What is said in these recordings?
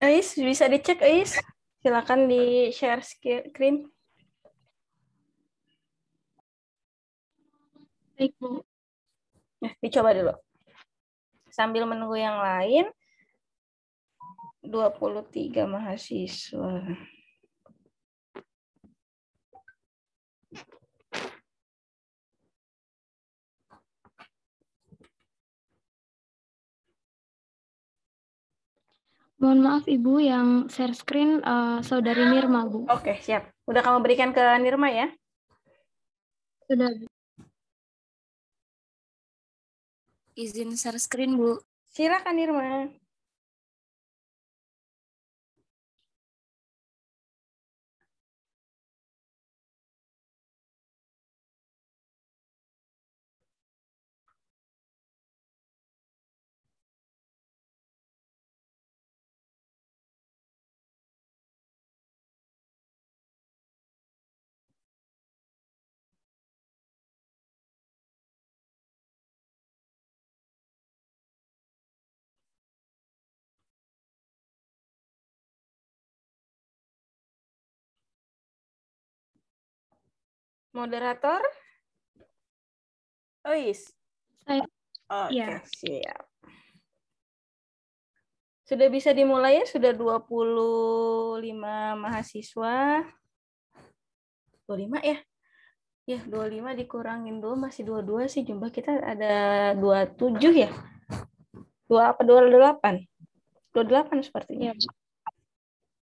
Ais, bisa dicek Ais. Silakan di share screen. Baik, Bu. Nah, dicoba dulu. Sambil menunggu yang lain, 23 mahasiswa. Mohon maaf Ibu, yang share screen Saudari Nirma, Bu. Oke, siap. Udah kamu berikan ke Nirma ya? Sudah, Bu. Izin share screen, Bu. Silakan Nirma. Moderator? Ais. Saya, Oke, ya. siap. Sudah bisa dimulai ya? Sudah 25 mahasiswa. 25 ya? Ya, 25 dikurangin 2 masih 22 sih. Jumlah kita ada 27 ya? 2 apa 28? 28 sepertinya. Ya, Bu.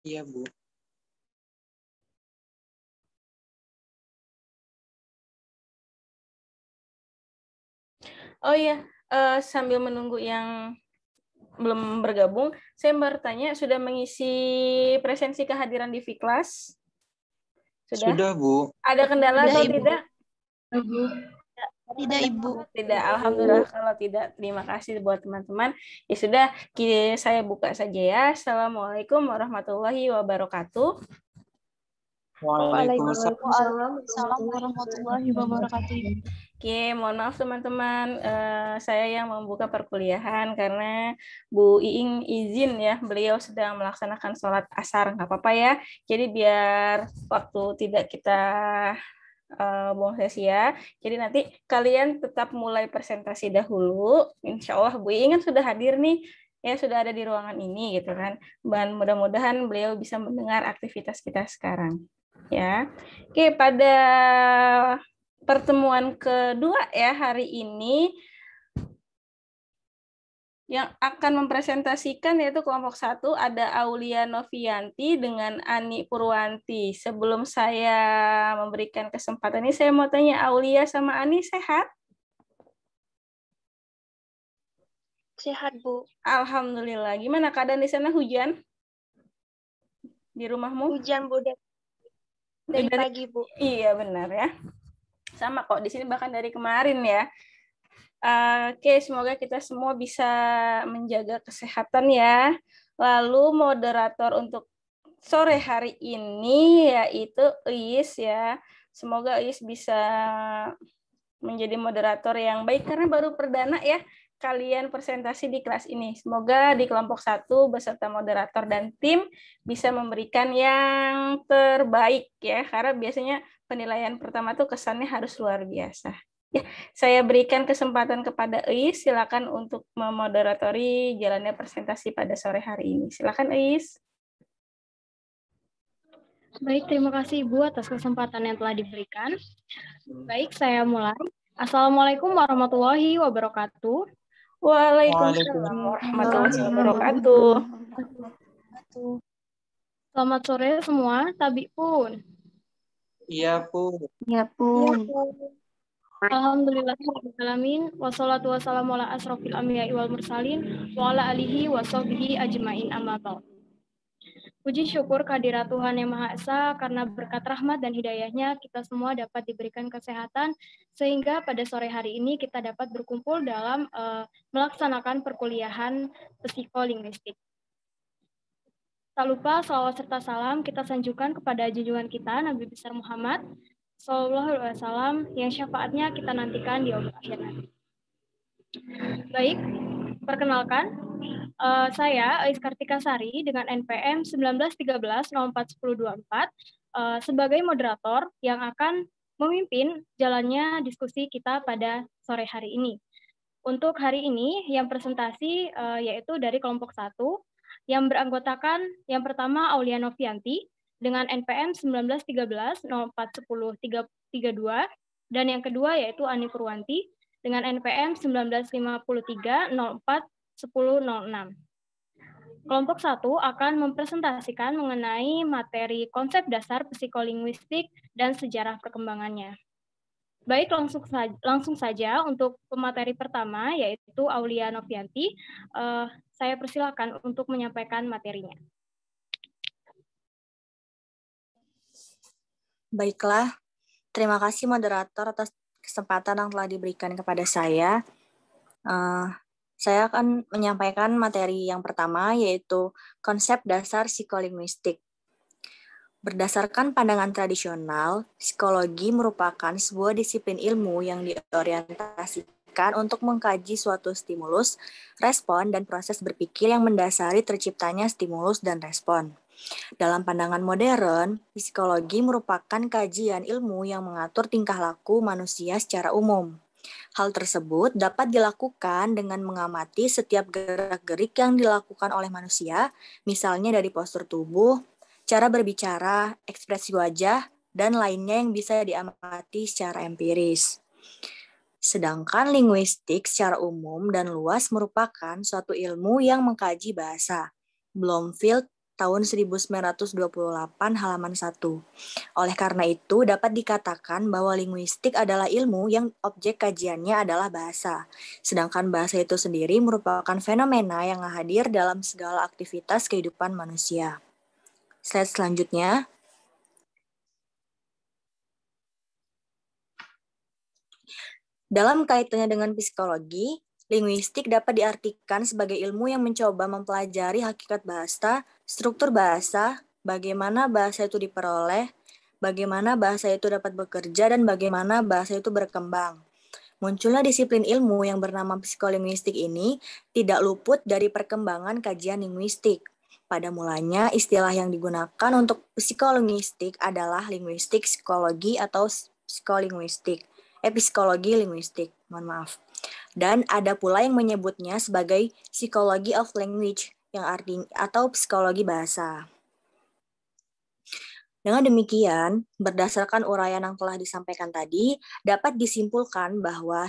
Iya, Bu. Oh iya, sambil menunggu yang belum bergabung, saya bertanya, sudah mengisi presensi kehadiran di Viklas? Sudah, Bu. Ada kendala Sudah, atau Ibu. tidak? Bu. Tidak, Ibu. Tidak, alhamdulillah. Kalau tidak, terima kasih buat teman-teman. Ya sudah, saya buka saja ya. Assalamualaikum warahmatullahi wabarakatuh. Waalaikumsalam. Waalaikumsalam warahmatullahi wabarakatuh. Oke, mohon maaf teman-teman, saya yang membuka perkuliahan karena Bu Iing izin ya, beliau sedang melaksanakan sholat asar, nggak apa-apa ya. Jadi biar waktu tidak kita buang sia-sia, jadi nanti kalian tetap mulai presentasi dahulu. Insya Allah Bu Iing kan sudah hadir nih, ya sudah ada di ruangan ini gitu kan. Dan mudah-mudahan beliau bisa mendengar aktivitas kita sekarang. Ya, oke, pada pertemuan kedua ya hari ini yang akan mempresentasikan yaitu kelompok 1 ada Aulia Novianti dengan Ani Purwanti. Sebelum saya memberikan kesempatan ini, saya mau tanya, Aulia sama Ani sehat? Sehat, Bu. Alhamdulillah. Gimana keadaan di sana, hujan? Di rumahmu? Hujan, Bu. Dari pagi, Bu. Iya, benar ya. Sama kok, di sini bahkan dari kemarin ya. Oke, semoga kita semua bisa menjaga kesehatan ya. Lalu moderator untuk sore hari ini yaitu Iis ya. Semoga Iis bisa menjadi moderator yang baik karena baru perdana ya kalian presentasi di kelas ini. Semoga di kelompok 1 beserta moderator dan tim bisa memberikan yang terbaik ya. Karena biasanya penilaian pertama tuh kesannya harus luar biasa. Ya, saya berikan kesempatan kepada Iis, silakan untuk memoderatori jalannya presentasi pada sore hari ini. Silakan Iis. Baik, terima kasih Ibu atas kesempatan yang telah diberikan. Baik, saya mulai. Assalamualaikum warahmatullahi wabarakatuh. Waalaikumsalam warahmatullahi wabarakatuh. Selamat sore semua, Tabi pun. Iya, Bu. Ya, Bu. Alhamdulillahirrahmanirrahim. Wassalatu wassalamu ala asrofil anbiya'i wal mursalin wa ala alihi wa sahbihi ajma'in amma ba'd. Puji syukur kehadirat Tuhan Yang Maha Esa karena berkat rahmat dan hidayahnya kita semua dapat diberikan kesehatan sehingga pada sore hari ini kita dapat berkumpul dalam melaksanakan perkuliahan psikolinguistik. Tak lupa salawat serta salam kita sanjungkan kepada junjungan kita Nabi besar Muhammad Sallallahu Alaihi Wasallam yang syafaatnya kita nantikan di yaumul akhir nanti. Baik, perkenalkan, Saya, Ais Kartikasari, dengan NPM 1913-04-1024, sebagai moderator yang akan memimpin jalannya diskusi kita pada sore hari ini. Untuk hari ini, yang presentasi yaitu dari kelompok 1, yang beranggotakan yang pertama Aulia Novianti, dengan NPM 1913-04-1032, dan yang kedua yaitu Ani Purwanti, dengan NPM 1953-04-1006. Kelompok 1 akan mempresentasikan mengenai materi konsep dasar psikolinguistik dan sejarah perkembangannya. Baik, langsung saja untuk pemateri pertama, yaitu Aulia Novianti. Saya persilakan untuk menyampaikan materinya. Baiklah, terima kasih moderator atas kesempatan yang telah diberikan kepada saya. Saya akan menyampaikan materi yang pertama, yaitu konsep dasar psikolinguistik. Berdasarkan pandangan tradisional, psikologi merupakan sebuah disiplin ilmu yang diorientasikan untuk mengkaji suatu stimulus, respon, dan proses berpikir yang mendasari terciptanya stimulus dan respon. Dalam pandangan modern, psikologi merupakan kajian ilmu yang mengatur tingkah laku manusia secara umum. Hal tersebut dapat dilakukan dengan mengamati setiap gerak-gerik yang dilakukan oleh manusia, misalnya dari postur tubuh, cara berbicara, ekspresi wajah, dan lainnya yang bisa diamati secara empiris. Sedangkan linguistik secara umum dan luas merupakan suatu ilmu yang mengkaji bahasa. Bloomfield tahun 1928 halaman 1. Oleh karena itu, dapat dikatakan bahwa linguistik adalah ilmu yang objek kajiannya adalah bahasa. Sedangkan bahasa itu sendiri merupakan fenomena yang hadir dalam segala aktivitas kehidupan manusia. Slide selanjutnya. Dalam kaitannya dengan psikologi, linguistik dapat diartikan sebagai ilmu yang mencoba mempelajari hakikat bahasa, struktur bahasa, bagaimana bahasa itu diperoleh, bagaimana bahasa itu dapat bekerja, dan bagaimana bahasa itu berkembang. Munculnya disiplin ilmu yang bernama psikolinguistik ini tidak luput dari perkembangan kajian linguistik. Pada mulanya, istilah yang digunakan untuk psikolinguistik adalah linguistik psikologi atau psikolinguistik. Psikologi linguistik, mohon maaf. Dan ada pula yang menyebutnya sebagai psychology of language, yang artinya atau psikologi bahasa. Dengan demikian, berdasarkan uraian yang telah disampaikan tadi, dapat disimpulkan bahwa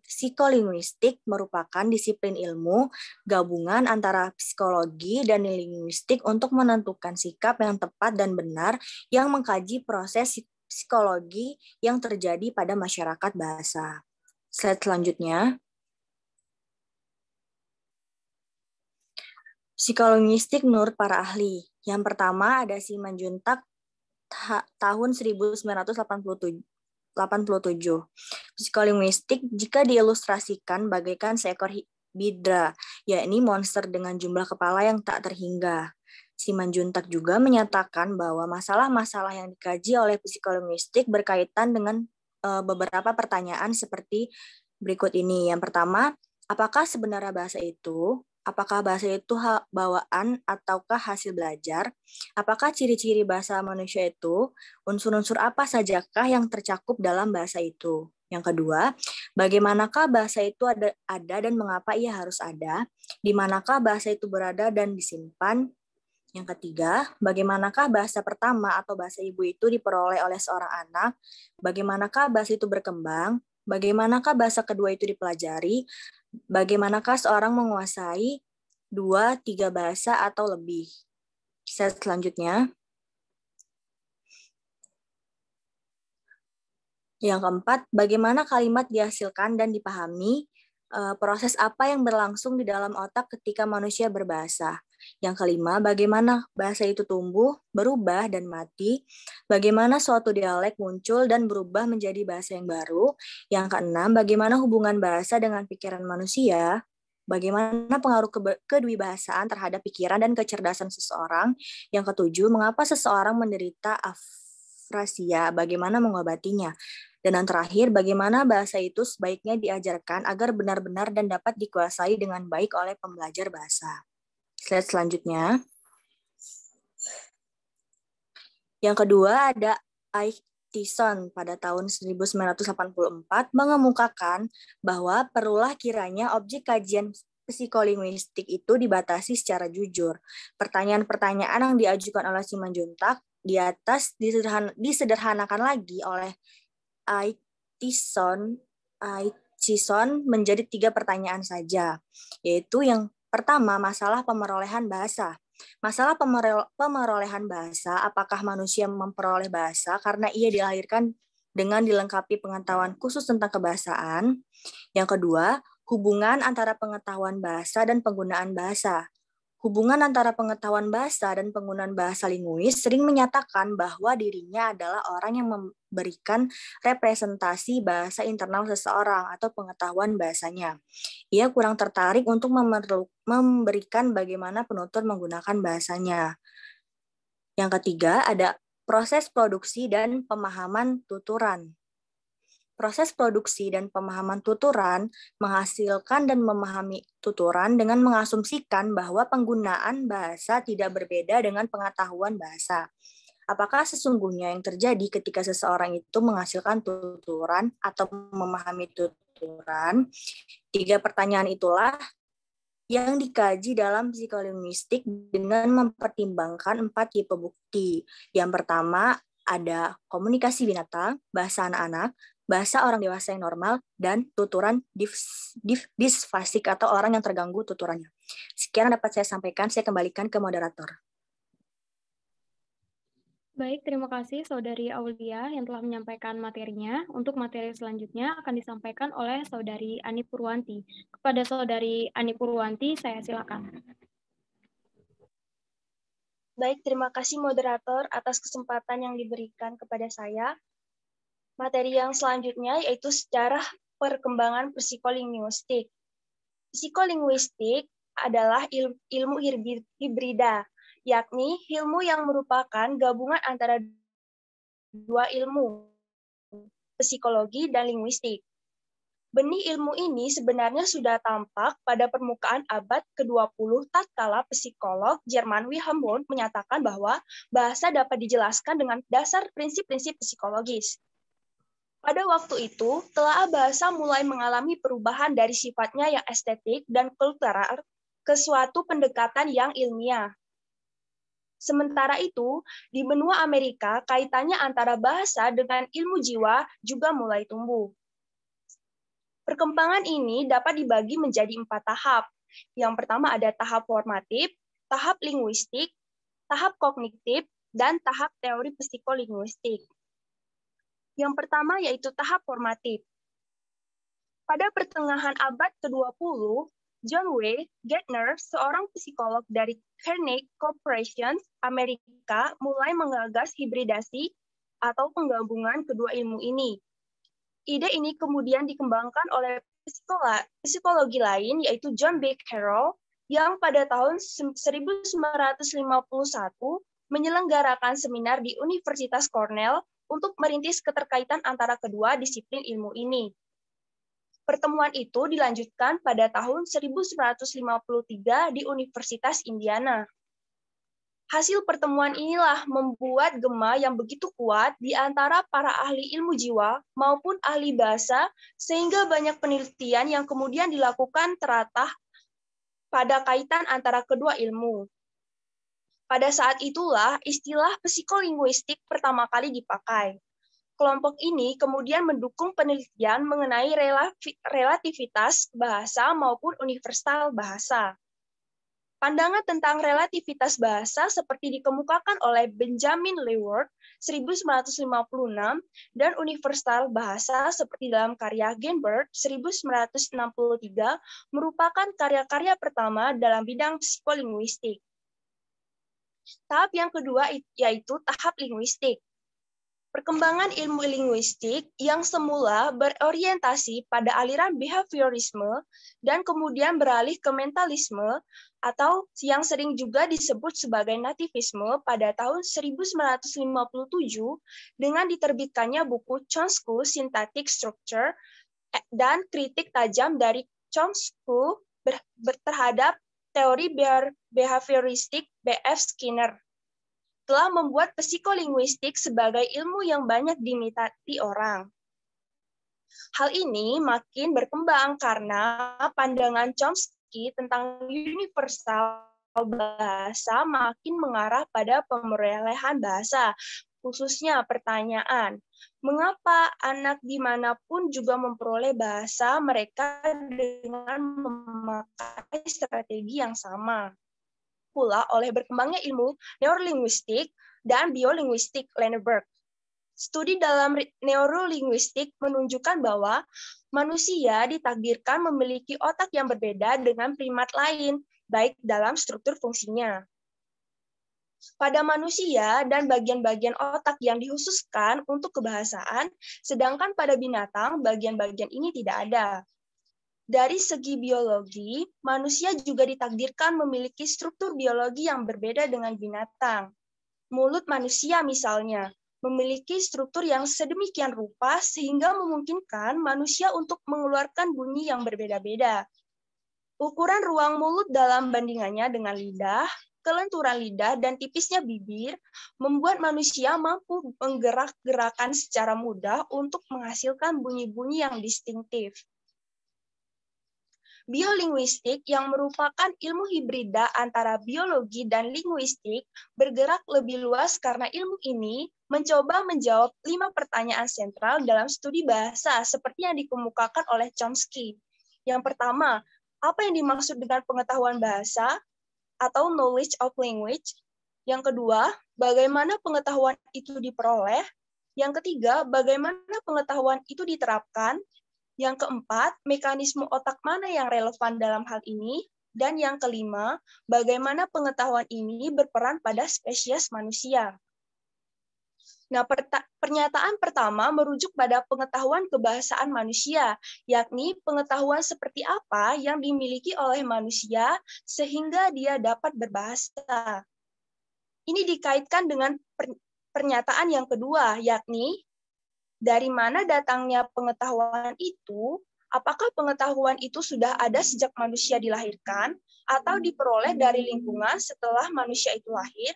psikolinguistik merupakan disiplin ilmu gabungan antara psikologi dan linguistik untuk menentukan sikap yang tepat dan benar yang mengkaji proses psikologi yang terjadi pada masyarakat bahasa. Slide selanjutnya. Psikolinguistik menurut para ahli. Yang pertama ada Simanjuntak tahun 1987. Psikolinguistik jika diilustrasikan bagaikan seekor hidra, yakni monster dengan jumlah kepala yang tak terhingga. Simanjuntak juga menyatakan bahwa masalah-masalah yang dikaji oleh psikolinguistik berkaitan dengan beberapa pertanyaan seperti berikut ini. Yang pertama, apakah sebenarnya bahasa itu? Apakah bahasa itu bawaan ataukah hasil belajar? Apakah ciri-ciri bahasa manusia itu? Unsur-unsur apa sajakah yang tercakup dalam bahasa itu? Yang kedua, bagaimanakah bahasa itu ada dan mengapa ia harus ada? Di manakah bahasa itu berada dan disimpan? Yang ketiga, bagaimanakah bahasa pertama atau bahasa ibu itu diperoleh oleh seorang anak? Bagaimanakah bahasa itu berkembang? Bagaimanakah bahasa kedua itu dipelajari? Bagaimanakah seorang menguasai 2-3 bahasa atau lebih? Slide selanjutnya. Yang keempat, bagaimana kalimat dihasilkan dan dipahami? Proses apa yang berlangsung di dalam otak ketika manusia berbahasa? Yang kelima, bagaimana bahasa itu tumbuh, berubah, dan mati? Bagaimana suatu dialek muncul dan berubah menjadi bahasa yang baru? Yang keenam, bagaimana hubungan bahasa dengan pikiran manusia? Bagaimana pengaruh kedwibahasaan terhadap pikiran dan kecerdasan seseorang? Yang ketujuh, mengapa seseorang menderita afrasia? Bagaimana mengobatinya? Dan yang terakhir, bagaimana bahasa itu sebaiknya diajarkan agar benar-benar dan dapat dikuasai dengan baik oleh pembelajar bahasa. Slide selanjutnya. Yang kedua ada Ike Tyson pada tahun 1984 mengemukakan bahwa perlulah kiranya objek kajian psikolinguistik itu dibatasi secara jujur. Pertanyaan-pertanyaan yang diajukan oleh Simanjuntak di atas disederhanakan lagi oleh Ike Tyson menjadi 3 pertanyaan saja, yaitu yang pertama, masalah pemerolehan bahasa. Masalah pemerolehan bahasa, apakah manusia memperoleh bahasa karena ia dilahirkan dengan dilengkapi pengetahuan khusus tentang kebahasaan? Yang kedua, hubungan antara pengetahuan bahasa dan penggunaan bahasa. Hubungan antara pengetahuan bahasa dan penggunaan bahasa linguis sering menyatakan bahwa dirinya adalah orang yang memberikan representasi bahasa internal seseorang atau pengetahuan bahasanya. Ia kurang tertarik untuk memberikan bagaimana penutur menggunakan bahasanya. Yang ketiga, ada proses produksi dan pemahaman tuturan. Proses produksi dan pemahaman tuturan menghasilkan dan memahami tuturan dengan mengasumsikan bahwa penggunaan bahasa tidak berbeda dengan pengetahuan bahasa. Apakah sesungguhnya yang terjadi ketika seseorang itu menghasilkan tuturan atau memahami tuturan? 3 pertanyaan itulah yang dikaji dalam psikolinguistik dengan mempertimbangkan 4 tipe bukti. Yang pertama ada komunikasi binatang, bahasa anak-anak, bahasa orang dewasa yang normal, dan tuturan disfasik atau orang yang terganggu tuturannya. Sekian yang dapat saya sampaikan, saya kembalikan ke moderator. Baik, terima kasih Saudari Aulia yang telah menyampaikan materinya. Untuk materi selanjutnya akan disampaikan oleh Saudari Ani Purwanti. Kepada Saudari Ani Purwanti, saya silakan. Baik, terima kasih moderator atas kesempatan yang diberikan kepada saya. Materi yang selanjutnya yaitu sejarah perkembangan psikolinguistik. Psikolinguistik adalah ilmu hibrida, yakni ilmu yang merupakan gabungan antara 2 ilmu, psikologi dan linguistik. Benih ilmu ini sebenarnya sudah tampak pada permukaan abad ke-20 tatkala psikolog Jerman Wilhelm Wundt menyatakan bahwa bahasa dapat dijelaskan dengan dasar prinsip-prinsip psikologis. Pada waktu itu, telah bahasa mulai mengalami perubahan dari sifatnya yang estetik dan kultural ke suatu pendekatan yang ilmiah. Sementara itu, di benua Amerika, kaitannya antara bahasa dengan ilmu jiwa juga mulai tumbuh. Perkembangan ini dapat dibagi menjadi 4 tahap. Yang pertama ada tahap formatif, tahap linguistik, tahap kognitif, dan tahap teori psikolinguistik. Yang pertama yaitu tahap formatif. Pada pertengahan abad ke-20, John W. Gardner, seorang psikolog dari Carnegie Corporation, Amerika, mulai menggagas hibridasi atau penggabungan kedua ilmu ini. Ide ini kemudian dikembangkan oleh psikologi lain, yaitu John B. Carroll, yang pada tahun 1951 menyelenggarakan seminar di Universitas Cornell untuk merintis keterkaitan antara kedua disiplin ilmu ini. Pertemuan itu dilanjutkan pada tahun 1953 di Universitas Indiana. Hasil pertemuan inilah membuat gema yang begitu kuat di antara para ahli ilmu jiwa maupun ahli bahasa, sehingga banyak penelitian yang kemudian dilakukan teratah pada kaitan antara kedua ilmu. Pada saat itulah istilah psikolinguistik pertama kali dipakai. Kelompok ini kemudian mendukung penelitian mengenai relativitas bahasa maupun universal bahasa. Pandangan tentang relativitas bahasa seperti dikemukakan oleh Benjamin Leward 1956 dan universal bahasa seperti dalam karya Ginbert 1963 merupakan karya-karya pertama dalam bidang psikolinguistik. Tahap yang kedua yaitu tahap linguistik. Perkembangan ilmu linguistik yang semula berorientasi pada aliran behaviorisme dan kemudian beralih ke mentalisme atau yang sering juga disebut sebagai nativisme pada tahun 1957 dengan diterbitkannya buku Chomsky Syntactic Structure dan kritik tajam dari Chomsky terhadap teori behavioristik B.F. Skinner telah membuat psikolinguistik sebagai ilmu yang banyak diminati orang. Hal ini makin berkembang karena pandangan Chomsky tentang universal bahasa makin mengarah pada pemerolehan bahasa, khususnya pertanyaan, mengapa anak dimanapun juga memperoleh bahasa mereka dengan memakai strategi yang sama. Pula oleh berkembangnya ilmu neurolinguistik dan biolinguistik Lenneberg. Studi dalam neurolinguistik menunjukkan bahwa manusia ditakdirkan memiliki otak yang berbeda dengan primat lain, baik dalam struktur fungsinya. Pada manusia dan bagian-bagian otak yang dikhususkan untuk kebahasaan, sedangkan pada binatang bagian-bagian ini tidak ada. Dari segi biologi, manusia juga ditakdirkan memiliki struktur biologi yang berbeda dengan binatang. Mulut manusia misalnya, memiliki struktur yang sedemikian rupa sehingga memungkinkan manusia untuk mengeluarkan bunyi yang berbeda-beda. Ukuran ruang mulut dalam bandingannya dengan lidah, kelenturan lidah, dan tipisnya bibir membuat manusia mampu menggerak-gerakan secara mudah untuk menghasilkan bunyi-bunyi yang distintif. Biolinguistik yang merupakan ilmu hibrida antara biologi dan linguistik bergerak lebih luas karena ilmu ini mencoba menjawab 5 pertanyaan sentral dalam studi bahasa seperti yang dikemukakan oleh Chomsky. Yang pertama, apa yang dimaksud dengan pengetahuan bahasa atau knowledge of language? Yang kedua, bagaimana pengetahuan itu diperoleh? Yang ketiga, bagaimana pengetahuan itu diterapkan? Yang keempat, mekanisme otak mana yang relevan dalam hal ini? Dan yang kelima, bagaimana pengetahuan ini berperan pada spesies manusia? Nah, pernyataan pertama merujuk pada pengetahuan kebahasaan manusia, yakni pengetahuan seperti apa yang dimiliki oleh manusia sehingga dia dapat berbahasa. Ini dikaitkan dengan pernyataan yang kedua, yakni dari mana datangnya pengetahuan itu? Apakah pengetahuan itu sudah ada sejak manusia dilahirkan atau diperoleh dari lingkungan setelah manusia itu lahir?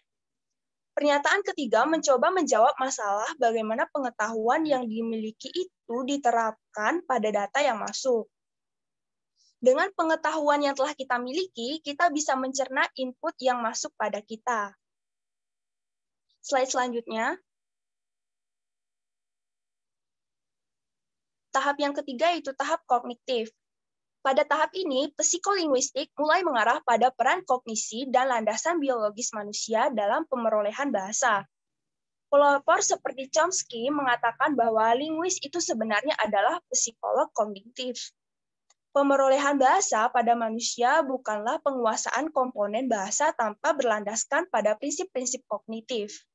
Pernyataan ketiga mencoba menjawab masalah bagaimana pengetahuan yang dimiliki itu diterapkan pada data yang masuk. Dengan pengetahuan yang telah kita miliki, kita bisa mencerna input yang masuk pada kita. Slide selanjutnya. Tahap yang ketiga yaitu tahap kognitif. Pada tahap ini, psikolinguistik mulai mengarah pada peran kognisi dan landasan biologis manusia dalam pemerolehan bahasa. Pelopor seperti Chomsky mengatakan bahwa linguis itu sebenarnya adalah psikolog kognitif. Pemerolehan bahasa pada manusia bukanlah penguasaan komponen bahasa tanpa berlandaskan pada prinsip-prinsip kognitif.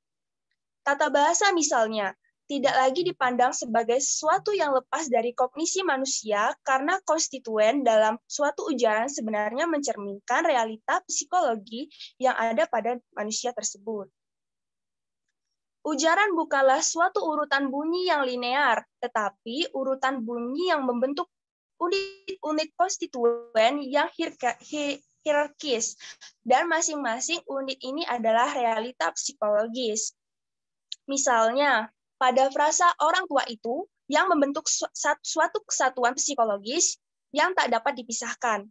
Tata bahasa misalnya, tidak lagi dipandang sebagai sesuatu yang lepas dari kognisi manusia karena konstituen dalam suatu ujaran sebenarnya mencerminkan realita psikologi yang ada pada manusia tersebut. Ujaran bukanlah suatu urutan bunyi yang linear, tetapi urutan bunyi yang membentuk unit-unit konstituen yang hierarkis, dan masing-masing unit ini adalah realita psikologis. Misalnya, pada frasa orang tua itu yang membentuk suatu kesatuan psikologis yang tak dapat dipisahkan.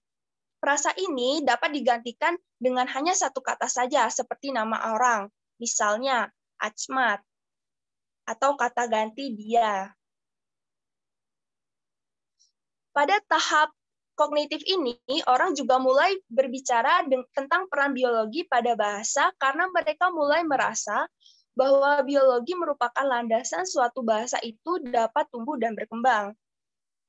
Frasa ini dapat digantikan dengan hanya satu kata saja, seperti nama orang, misalnya Achmat, atau kata ganti dia. Pada tahap kognitif ini, orang juga mulai berbicara tentang peran biologi pada bahasa karena mereka mulai merasa bahwa biologi merupakan landasan suatu bahasa itu dapat tumbuh dan berkembang.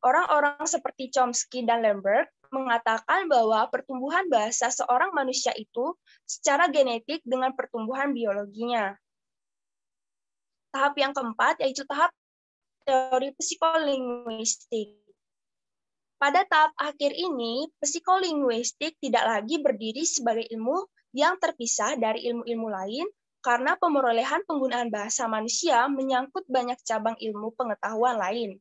Orang-orang seperti Chomsky dan Lenneberg mengatakan bahwa pertumbuhan bahasa seorang manusia itu secara genetik dengan pertumbuhan biologinya. Tahap yang keempat yaitu tahap teori psikolinguistik. Pada tahap akhir ini, psikolinguistik tidak lagi berdiri sebagai ilmu yang terpisah dari ilmu-ilmu lain karena pemerolehan penggunaan bahasa manusia menyangkut banyak cabang ilmu pengetahuan lain.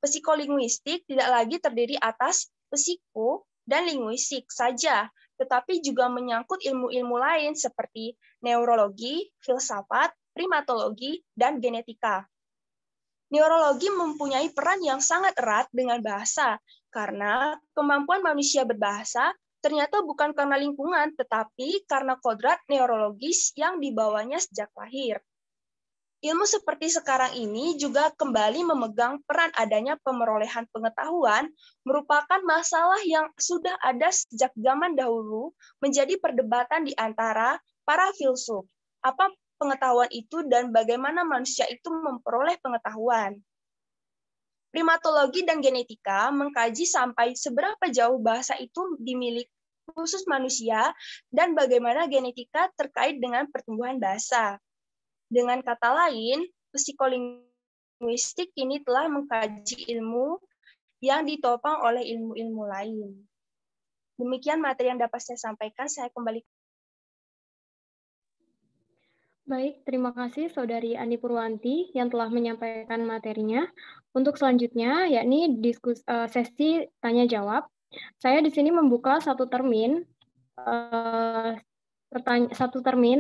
Psikolinguistik tidak lagi terdiri atas psiko dan linguistik saja, tetapi juga menyangkut ilmu-ilmu lain seperti neurologi, filsafat, primatologi, dan genetika. Neurologi mempunyai peran yang sangat erat dengan bahasa, karena kemampuan manusia berbahasa ternyata bukan karena lingkungan, tetapi karena kodrat neurologis yang dibawanya sejak lahir. Ilmu seperti sekarang ini juga kembali memegang peran adanya pemerolehan pengetahuan merupakan masalah yang sudah ada sejak zaman dahulu menjadi perdebatan di antara para filsuf. Apa pengetahuan itu dan bagaimana manusia itu memperoleh pengetahuan. Primatologi dan genetika mengkaji sampai seberapa jauh bahasa itu dimiliki khusus manusia dan bagaimana genetika terkait dengan pertumbuhan bahasa. Dengan kata lain, psikolinguistik ini telah mengkaji ilmu yang ditopang oleh ilmu-ilmu lain. Demikian materi yang dapat saya sampaikan, saya kembali. Baik, terima kasih Saudari Ani Purwanti yang telah menyampaikan materinya. Untuk selanjutnya, yakni sesi tanya-jawab. Saya di sini membuka satu termin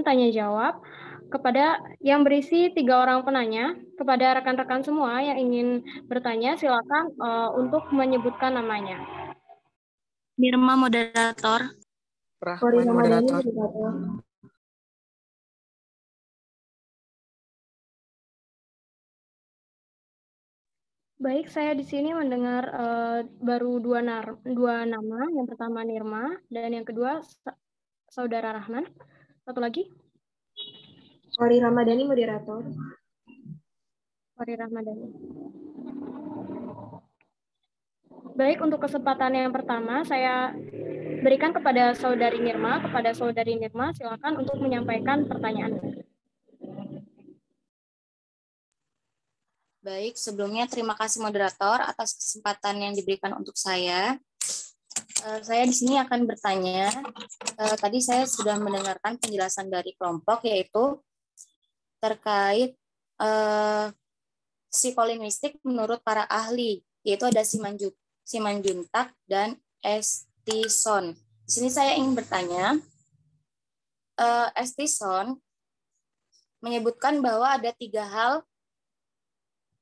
tanya-jawab kepada yang berisi 3 orang penanya. Kepada rekan-rekan semua yang ingin bertanya, silakan untuk menyebutkan namanya. Nirma moderator. Rahman moderator. Baik, saya di sini mendengar baru dua nama. Yang pertama Nirma dan yang kedua Saudara Rahman. Satu lagi? Kori Ramadhani moderator. Kori Ramadhani. Baik, untuk kesempatan yang pertama saya berikan kepada Saudari Nirma. Kepada Saudari Nirma, silakan untuk menyampaikan pertanyaan. Baik, sebelumnya terima kasih moderator atas kesempatan yang diberikan untuk saya. Saya di sini akan bertanya. Tadi saya sudah mendengarkan penjelasan dari kelompok, yaitu terkait psikolinguistik menurut para ahli, yaitu ada Simanjuntak dan Estison. Di sini saya ingin bertanya, Estison menyebutkan bahwa ada 3 hal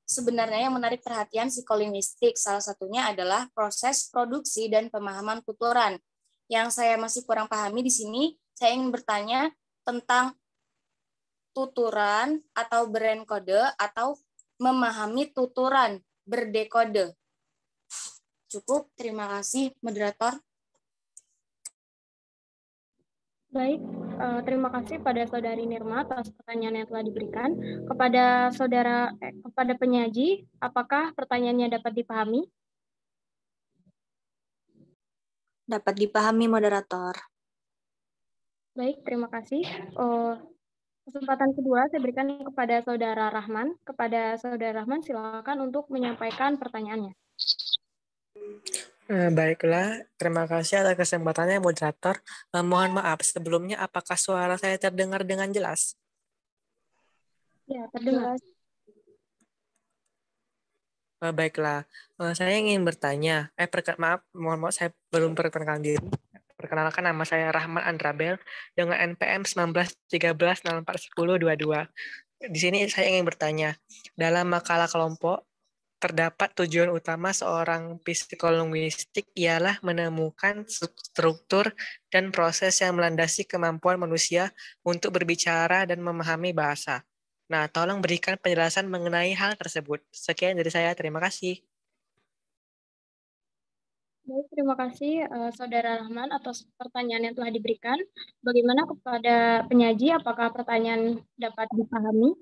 sebenarnya yang menarik perhatian psikolinguistik. Salah satunya adalah proses produksi dan pemahaman tuturan. Yang saya masih kurang pahami di sini, saya ingin bertanya tentang tuturan atau berenkode atau memahami tuturan berdekode. Cukup, terima kasih moderator. Baik, terima kasih pada Saudari Nirma atas pertanyaan yang telah diberikan. Kepada penyaji, apakah pertanyaannya dapat dipahami? Dapat dipahami moderator. Baik, terima kasih. Kesempatan kedua saya berikan kepada Saudara Rahman. Kepada Saudara Rahman, silakan untuk menyampaikan pertanyaannya. Baiklah, terima kasih atas kesempatannya moderator. Mohon maaf sebelumnya, apakah suara saya terdengar dengan jelas? Ya, terdengar. Baiklah, saya ingin bertanya. Mohon maaf, saya belum perkenalkan diri. Perkenalkan, nama saya Rahman Andrabel dengan NPM 1913041022. Di sini saya ingin bertanya, dalam makalah kelompok terdapat tujuan utama seorang psikolinguistik ialah menemukan struktur dan proses yang melandasi kemampuan manusia untuk berbicara dan memahami bahasa. Nah, tolong berikan penjelasan mengenai hal tersebut. Sekian dari saya, terima kasih. Baik, terima kasih Saudara Rahman atas pertanyaan yang telah diberikan. Bagaimana kepada penyaji, apakah pertanyaan dapat dipahami?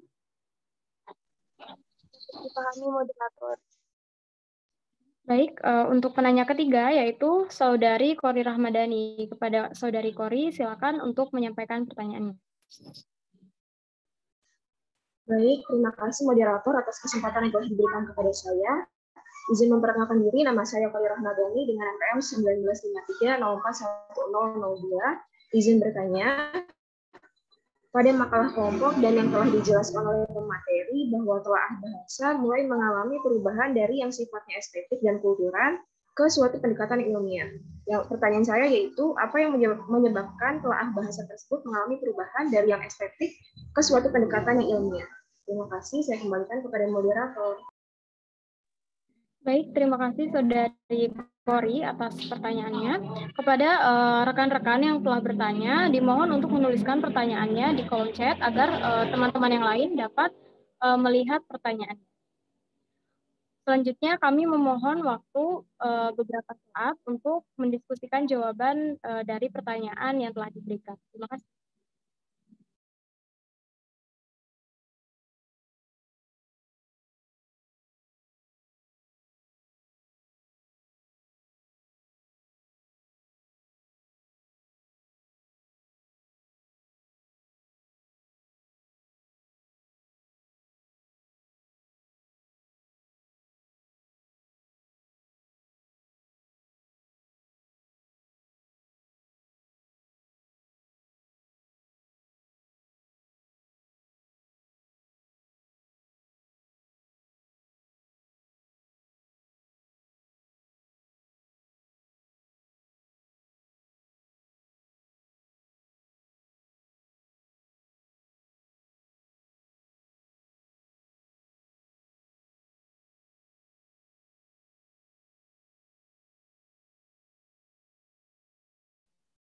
Dipahami moderator. Baik, untuk penanya ketiga yaitu Saudari Kori Ramadhani. Kepada Saudari Kori, silakan untuk menyampaikan pertanyaannya. Baik, terima kasih moderator atas kesempatan yang telah diberikan kepada saya. Izin memperkenalkan diri, nama saya Khalil Rahmadani dengan NPM 1953-041002. Izin bertanya, pada makalah kelompok dan yang telah dijelaskan oleh pemateri bahwa telaah bahasa mulai mengalami perubahan dari yang sifatnya estetik dan kultural ke suatu pendekatan ilmiah. Yang pertanyaan saya yaitu, apa yang menyebabkan telaah bahasa tersebut mengalami perubahan dari yang estetik ke suatu pendekatan yang ilmiah? Terima kasih, saya kembalikan kepada moderator. Baik, terima kasih Saudari Kori atas pertanyaannya. Kepada rekan-rekan yang telah bertanya, dimohon untuk menuliskan pertanyaannya di kolom chat agar teman-teman yang lain dapat melihat pertanyaannya. Selanjutnya kami memohon waktu beberapa saat untuk mendiskusikan jawaban dari pertanyaan yang telah diberikan. Terima kasih.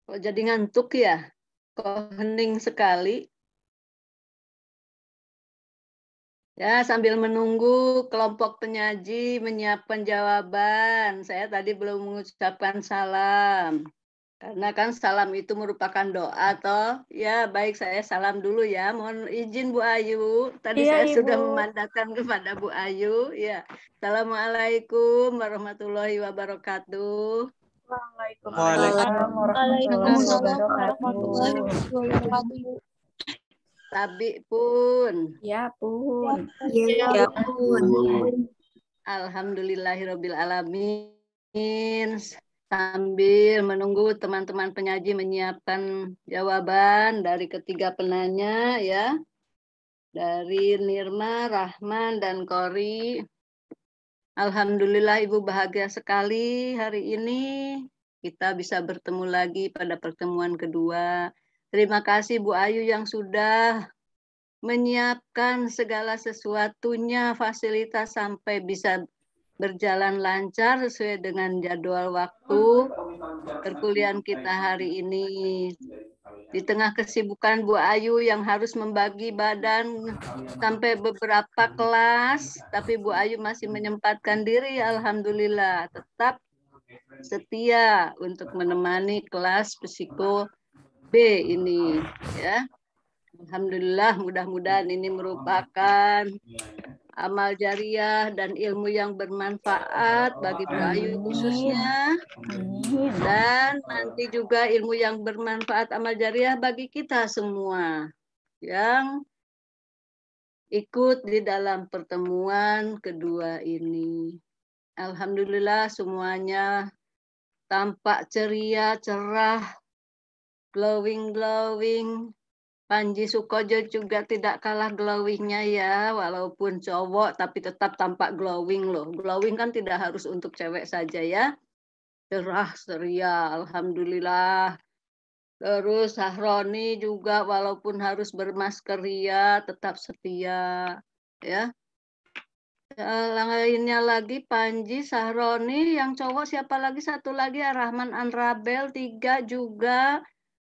Kok jadi ngantuk ya? Kok hening sekali? Ya, sambil menunggu kelompok penyaji menyiapkan jawaban. Saya tadi belum mengucapkan salam. Karena kan salam itu merupakan doa, toh. Ya, baik, saya salam dulu ya. Mohon izin Bu Ayu. Tadi Iya, saya Ibu. sudah memandangkan kepada Bu Ayu. Ya, Assalamualaikum warahmatullahi wabarakatuh. Waalaikumsalam warahmatullahi wabarakatuh. Tabi pun. Ya pun. Ya pun. Alhamdulillahirabbil alamin. Sambil menunggu teman-teman penyaji menyiapkan jawaban dari ketiga penanya ya. Dari Nirma, Rahman, dan Kori. Alhamdulillah Ibu bahagia sekali hari ini kita bisa bertemu lagi pada pertemuan kedua. Terima kasih Bu Ayu yang sudah menyiapkan segala sesuatunya, fasilitas sampai bisa berjalan lancar sesuai dengan jadwal waktu perkuliahan kita hari ini. Di tengah kesibukan Bu Ayu yang harus membagi badan sampai beberapa kelas, tapi Bu Ayu masih menyempatkan diri, alhamdulillah, tetap setia untuk menemani kelas psiko B ini, ya. Alhamdulillah, mudah-mudahan ini merupakan amal jariah dan ilmu yang bermanfaat bagi Bu Ayu khususnya. Dan nanti juga ilmu yang bermanfaat amal jariah bagi kita semua yang ikut di dalam pertemuan kedua ini. Alhamdulillah semuanya tampak ceria, cerah, glowing. Panji Sukojo juga tidak kalah glowingnya ya, walaupun cowok tapi tetap tampak glowing loh. Glowing kan tidak harus untuk cewek saja ya. Cerah, ceria, alhamdulillah. Terus Sahroni juga walaupun harus bermaskeria tetap setia ya. Lainnya lagi Panji, Sahroni, yang cowok siapa lagi? Satu lagi Rahman Anrabel, 3 juga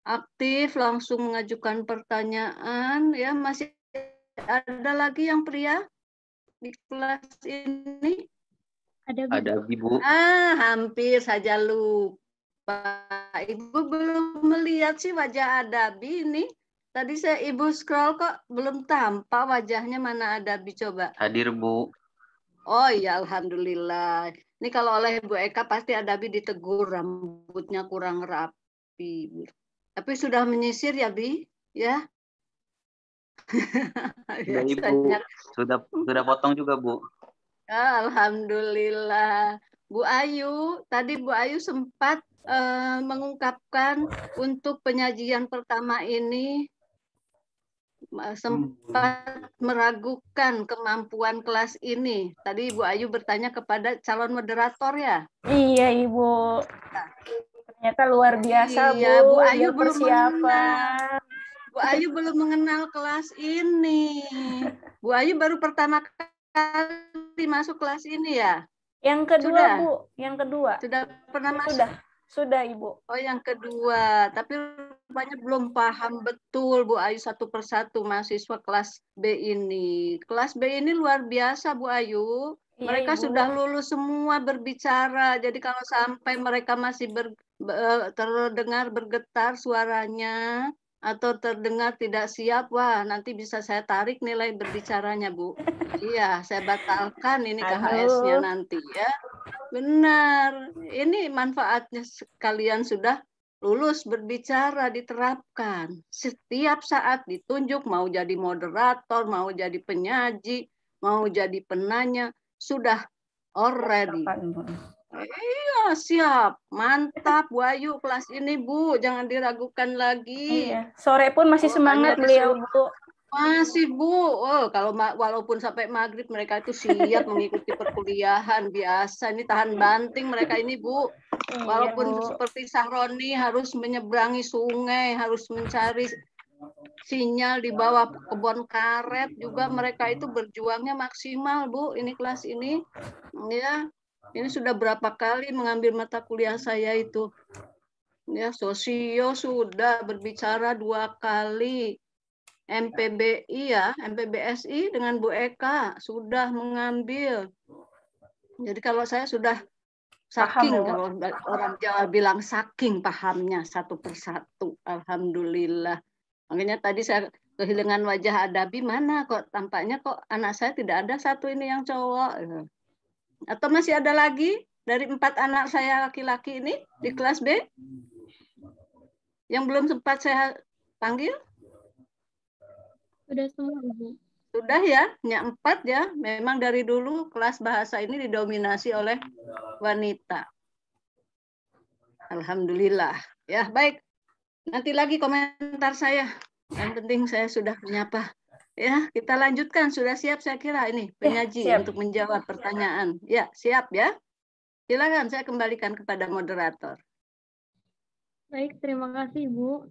aktif langsung mengajukan pertanyaan ya. Masih ada lagi yang pria di kelas ini? Ada Ibu. Hampir saja lupa. Ibu belum melihat sih wajah Adabi ini. Tadi saya Ibu scroll kok belum tampak wajahnya. Mana Adabi coba? Hadir Bu. Oh iya, alhamdulillah. Ini kalau oleh Bu Eka pasti Adabi ditegur rambutnya kurang rapi. Tapi sudah menyisir ya Bi, ya. Sudah Ibu, sudah potong juga Bu. Alhamdulillah. Bu Ayu, tadi Bu Ayu sempat mengungkapkan untuk penyajian pertama ini sempat meragukan kemampuan kelas ini. Tadi Ibu Ayu bertanya kepada calon moderator ya? Iya Ibu. Ternyata luar biasa iya, Bu Ayu belum persiapan. Bu Ayu belum mengenal kelas ini. Bu Ayu baru pertama kali masuk kelas ini ya? Yang kedua Sudah? Bu, yang kedua. Sudah pernah masuk? Sudah Ibu. Oh yang kedua, tapi rupanya belum paham betul Bu Ayu satu persatu mahasiswa kelas B ini. Kelas B ini luar biasa Bu Ayu. Mereka Ibu. sudah lulus semua berbicara. Jadi kalau sampai mereka masih terdengar bergetar suaranya atau terdengar tidak siap, wah nanti bisa saya tarik nilai berbicaranya Bu. Iya, saya batalkan ini KHS-nya nanti ya. Benar, ini manfaatnya kalian sudah lulus berbicara diterapkan. Setiap saat ditunjuk mau jadi moderator, mau jadi penyaji, mau jadi penanya, sudah already. Iya, siap. Mantap Bu Ayu kelas ini Bu, jangan diragukan lagi. Iya. Sore pun masih semangat beliau Bu. Masih Bu, kalau walaupun sampai maghrib mereka itu siap mengikuti perkuliahan biasa. Ini tahan banting mereka ini Bu. Walaupun seperti Sahroni harus menyeberangi sungai, harus mencari sinyal di bawah kebun karet juga mereka itu berjuangnya maksimal Bu. Ini kelas ini, ya, ini sudah berapa kali mengambil mata kuliah saya itu. Ya, sosio sudah berbicara 2 kali. MPBI ya, MPBSI dengan Bu Eka sudah mengambil. Jadi kalau saya sudah saking, kalau orang Jawa bilang saking pahamnya satu persatu. Alhamdulillah. Makanya tadi saya kehilangan wajah Adabi, mana kok tampaknya kok anak saya tidak ada satu ini yang cowok. Atau masih ada lagi dari 4 anak saya laki-laki ini di kelas B yang belum sempat saya panggil? Sudah semua, Ibu. Sudah ya, hanya 4 ya. Memang dari dulu kelas bahasa ini didominasi oleh wanita. Alhamdulillah. Ya, baik. Nanti lagi komentar saya. Yang penting saya sudah menyapa. Ya, kita lanjutkan. Sudah siap saya kira ini penyaji untuk menjawab pertanyaan. Ya, siap ya. Silakan saya kembalikan kepada moderator. Baik, terima kasih Ibu.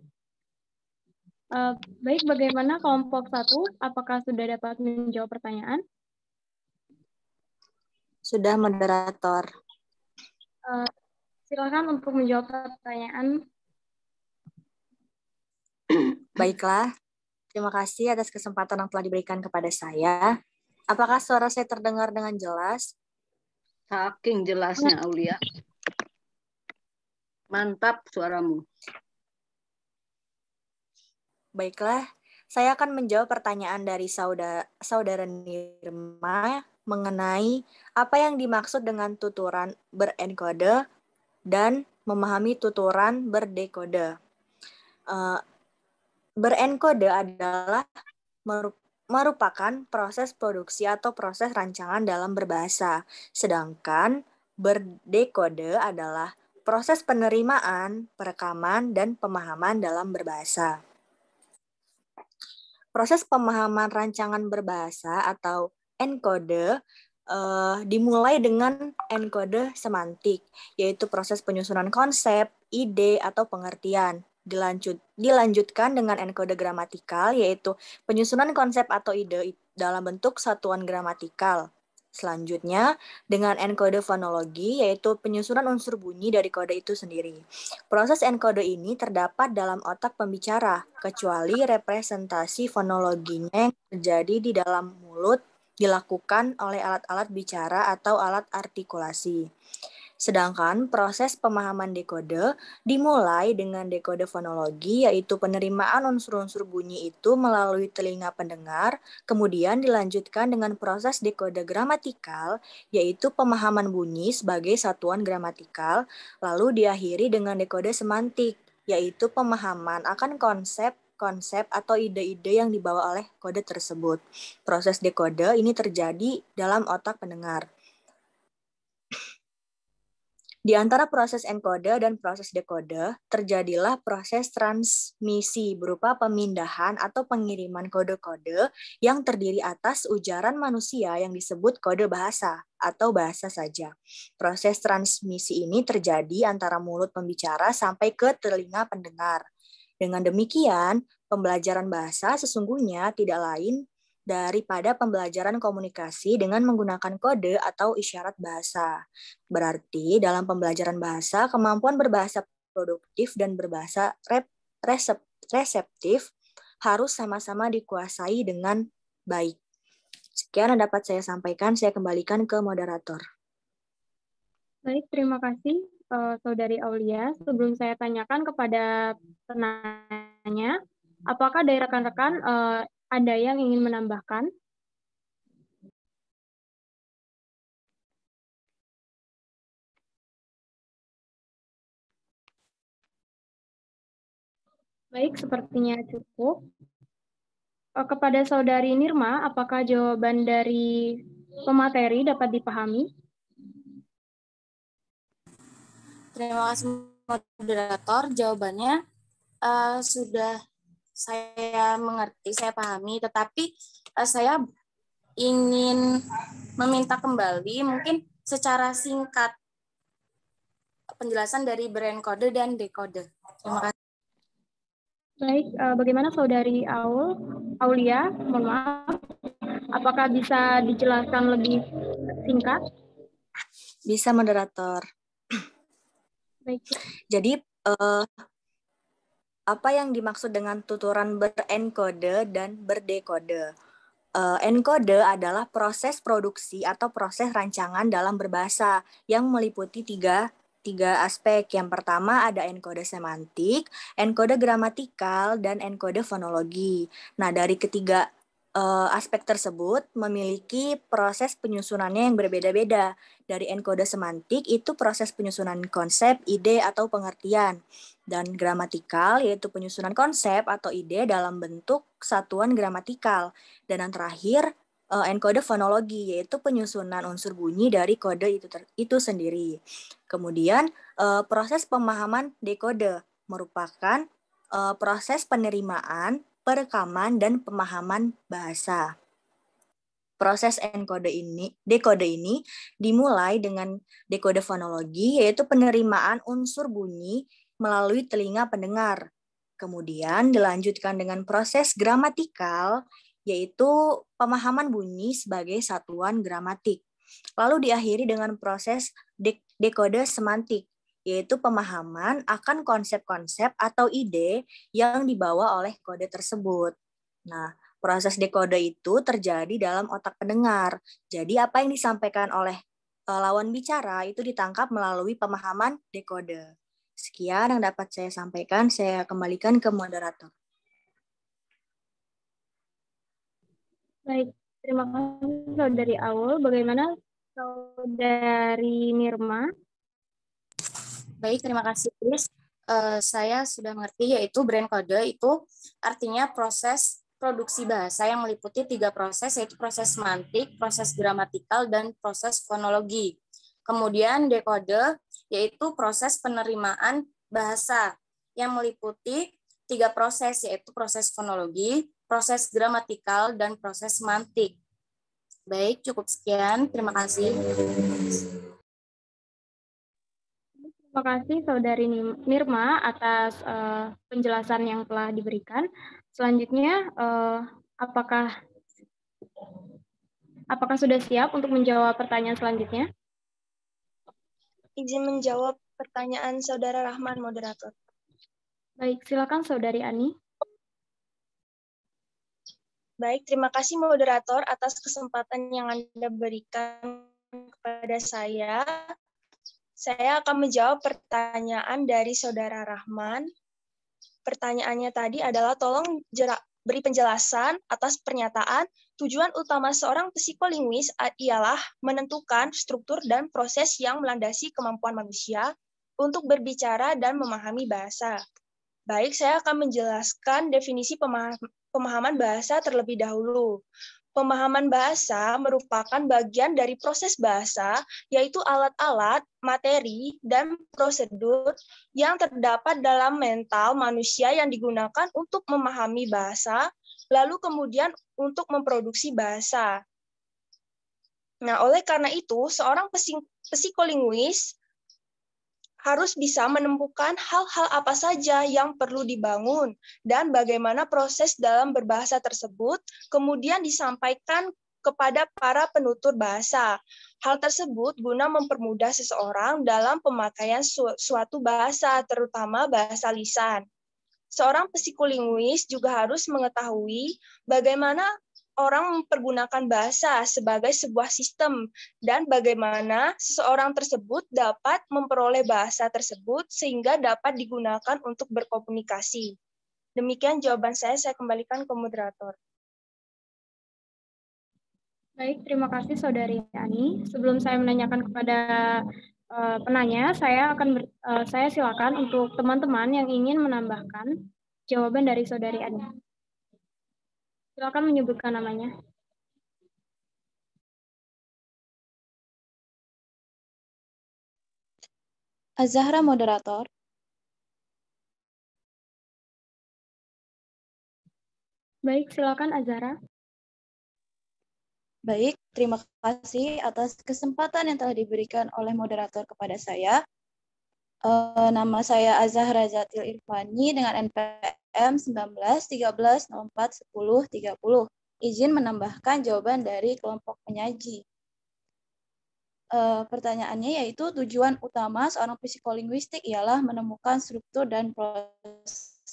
Baik, bagaimana kelompok 1? Apakah sudah dapat menjawab pertanyaan? Sudah, moderator. Silakan untuk menjawab pertanyaan. Baiklah, terima kasih atas kesempatan yang telah diberikan kepada saya. Apakah suara saya terdengar dengan jelas? Saking jelasnya, Aulia. Mantap suaramu. Baiklah, saya akan menjawab pertanyaan dari saudara Nirma mengenai apa yang dimaksud dengan tuturan berenkode dan memahami tuturan berdekode. Berenkode adalah merupakan proses produksi atau proses rancangan dalam berbahasa, sedangkan berdekode adalah proses penerimaan, perekaman, dan pemahaman dalam berbahasa. Proses pemahaman rancangan berbahasa atau enkode dimulai dengan enkode semantik, yaitu proses penyusunan konsep, ide, atau pengertian. Dilanjutkan dengan enkode gramatikal, yaitu penyusunan konsep atau ide dalam bentuk satuan gramatikal. Selanjutnya, dengan enkode fonologi, yaitu penyusunan unsur bunyi dari kode itu sendiri. Proses enkode ini terdapat dalam otak pembicara, kecuali representasi fonologinya yang terjadi di dalam mulut dilakukan oleh alat-alat bicara atau alat artikulasi. Sedangkan proses pemahaman dekode dimulai dengan dekode fonologi, yaitu penerimaan unsur-unsur bunyi itu melalui telinga pendengar, kemudian dilanjutkan dengan proses dekode gramatikal, yaitu pemahaman bunyi sebagai satuan gramatikal, lalu diakhiri dengan dekode semantik, yaitu pemahaman akan konsep konsep, atau ide-ide yang dibawa oleh kode tersebut. Proses dekode ini terjadi dalam otak pendengar. Di antara proses enkode dan proses dekode, terjadilah proses transmisi berupa pemindahan atau pengiriman kode-kode yang terdiri atas ujaran manusia yang disebut kode bahasa atau bahasa saja. Proses transmisi ini terjadi antara mulut pembicara sampai ke telinga pendengar. Dengan demikian, pembelajaran bahasa sesungguhnya tidak lain daripada pembelajaran komunikasi dengan menggunakan kode atau isyarat bahasa. Berarti dalam pembelajaran bahasa, kemampuan berbahasa produktif dan berbahasa reseptif harus sama-sama dikuasai dengan baik. Sekian yang dapat saya sampaikan, saya kembalikan ke moderator. Baik, terima kasih Saudari Aulia. Sebelum saya tanyakan kepada penanya, apakah dari rekan-rekan ada yang ingin menambahkan? Baik, sepertinya cukup. Kepada Saudari Nirma, apakah jawaban dari pemateri dapat dipahami? Terima kasih moderator. Jawabannya sudah saya mengerti, saya pahami, tetapi saya ingin meminta kembali mungkin secara singkat penjelasan dari berenkode dan dekode. Terima kasih. Baik, bagaimana Saudari Aulia? Mohon maaf, apakah bisa dijelaskan lebih singkat? Bisa, moderator. Baik. Jadi, apa yang dimaksud dengan tuturan berenkode dan berdekode? Enkode adalah proses produksi atau proses rancangan dalam berbahasa yang meliputi tiga aspek. Yang pertama ada enkode semantik, enkode gramatikal, dan enkode fonologi. Nah, dari ketiga aspek tersebut memiliki proses penyusunannya yang berbeda-beda. Dari enkode semantik itu proses penyusunan konsep, ide, atau pengertian. Dan gramatikal yaitu penyusunan konsep atau ide dalam bentuk satuan gramatikal. Dan yang terakhir enkode fonologi yaitu penyusunan unsur bunyi dari kode itu sendiri. Kemudian proses pemahaman dekode merupakan proses penerimaan, perekaman, dan pemahaman bahasa. Proses dekode ini dimulai dengan dekode fonologi, yaitu penerimaan unsur bunyi melalui telinga pendengar. Kemudian dilanjutkan dengan proses gramatikal, yaitu pemahaman bunyi sebagai satuan gramatik. Lalu diakhiri dengan proses dekode semantik, yaitu pemahaman akan konsep-konsep atau ide yang dibawa oleh kode tersebut. Nah, proses dekode itu terjadi dalam otak pendengar. Jadi apa yang disampaikan oleh lawan bicara itu ditangkap melalui pemahaman dekode. Sekian yang dapat saya sampaikan, saya kembalikan ke moderator. Baik, terima kasih Saudari Aul. Bagaimana Saudari Nirma? Baik, terima kasih, Chris. Saya sudah mengerti, yaitu berenkode itu artinya proses produksi bahasa yang meliputi 3 proses, yaitu proses semantik, proses gramatikal, dan proses fonologi. Kemudian dekode, yaitu proses penerimaan bahasa yang meliputi 3 proses, yaitu proses fonologi, proses gramatikal, dan proses semantik. Baik, cukup sekian. Terima kasih. Terima kasih Saudari Nirma atas penjelasan yang telah diberikan. Selanjutnya, apakah sudah siap untuk menjawab pertanyaan selanjutnya? Izin menjawab pertanyaan Saudara Rahman, moderator. Baik, silakan Saudari Ani. Baik, terima kasih moderator atas kesempatan yang Anda berikan kepada saya. Saya akan menjawab pertanyaan dari Saudara Rahman. Pertanyaannya tadi adalah tolong beri penjelasan atas pernyataan tujuan utama seorang psikolinguis ialah menentukan struktur dan proses yang melandasi kemampuan manusia untuk berbicara dan memahami bahasa. Baik, saya akan menjelaskan definisi pemahaman bahasa terlebih dahulu. Pemahaman bahasa merupakan bagian dari proses bahasa, yaitu alat-alat, materi, dan prosedur yang terdapat dalam mental manusia yang digunakan untuk memahami bahasa, lalu kemudian untuk memproduksi bahasa. Nah, oleh karena itu, seorang psikolinguis harus bisa menemukan hal-hal apa saja yang perlu dibangun dan bagaimana proses dalam berbahasa tersebut kemudian disampaikan kepada para penutur bahasa. Hal tersebut guna mempermudah seseorang dalam pemakaian suatu bahasa, terutama bahasa lisan. Seorang psikolinguis juga harus mengetahui bagaimana orang mempergunakan bahasa sebagai sebuah sistem dan bagaimana seseorang tersebut dapat memperoleh bahasa tersebut sehingga dapat digunakan untuk berkomunikasi. Demikian jawaban saya kembalikan ke moderator. Baik, terima kasih Saudari Ani. Sebelum saya menanyakan kepada penanya, saya silakan untuk teman-teman yang ingin menambahkan jawaban dari Saudari Ani. Silakan menyebutkan namanya. Azahra, moderator. Baik, silakan Azahra. Baik, terima kasih atas kesempatan yang telah diberikan oleh moderator kepada saya. Nama saya Azahra Zatil Irfani dengan NPM 1913041030. Izin menambahkan jawaban dari kelompok penyaji. Pertanyaannya yaitu tujuan utama seorang psikolinguistik ialah menemukan struktur dan proses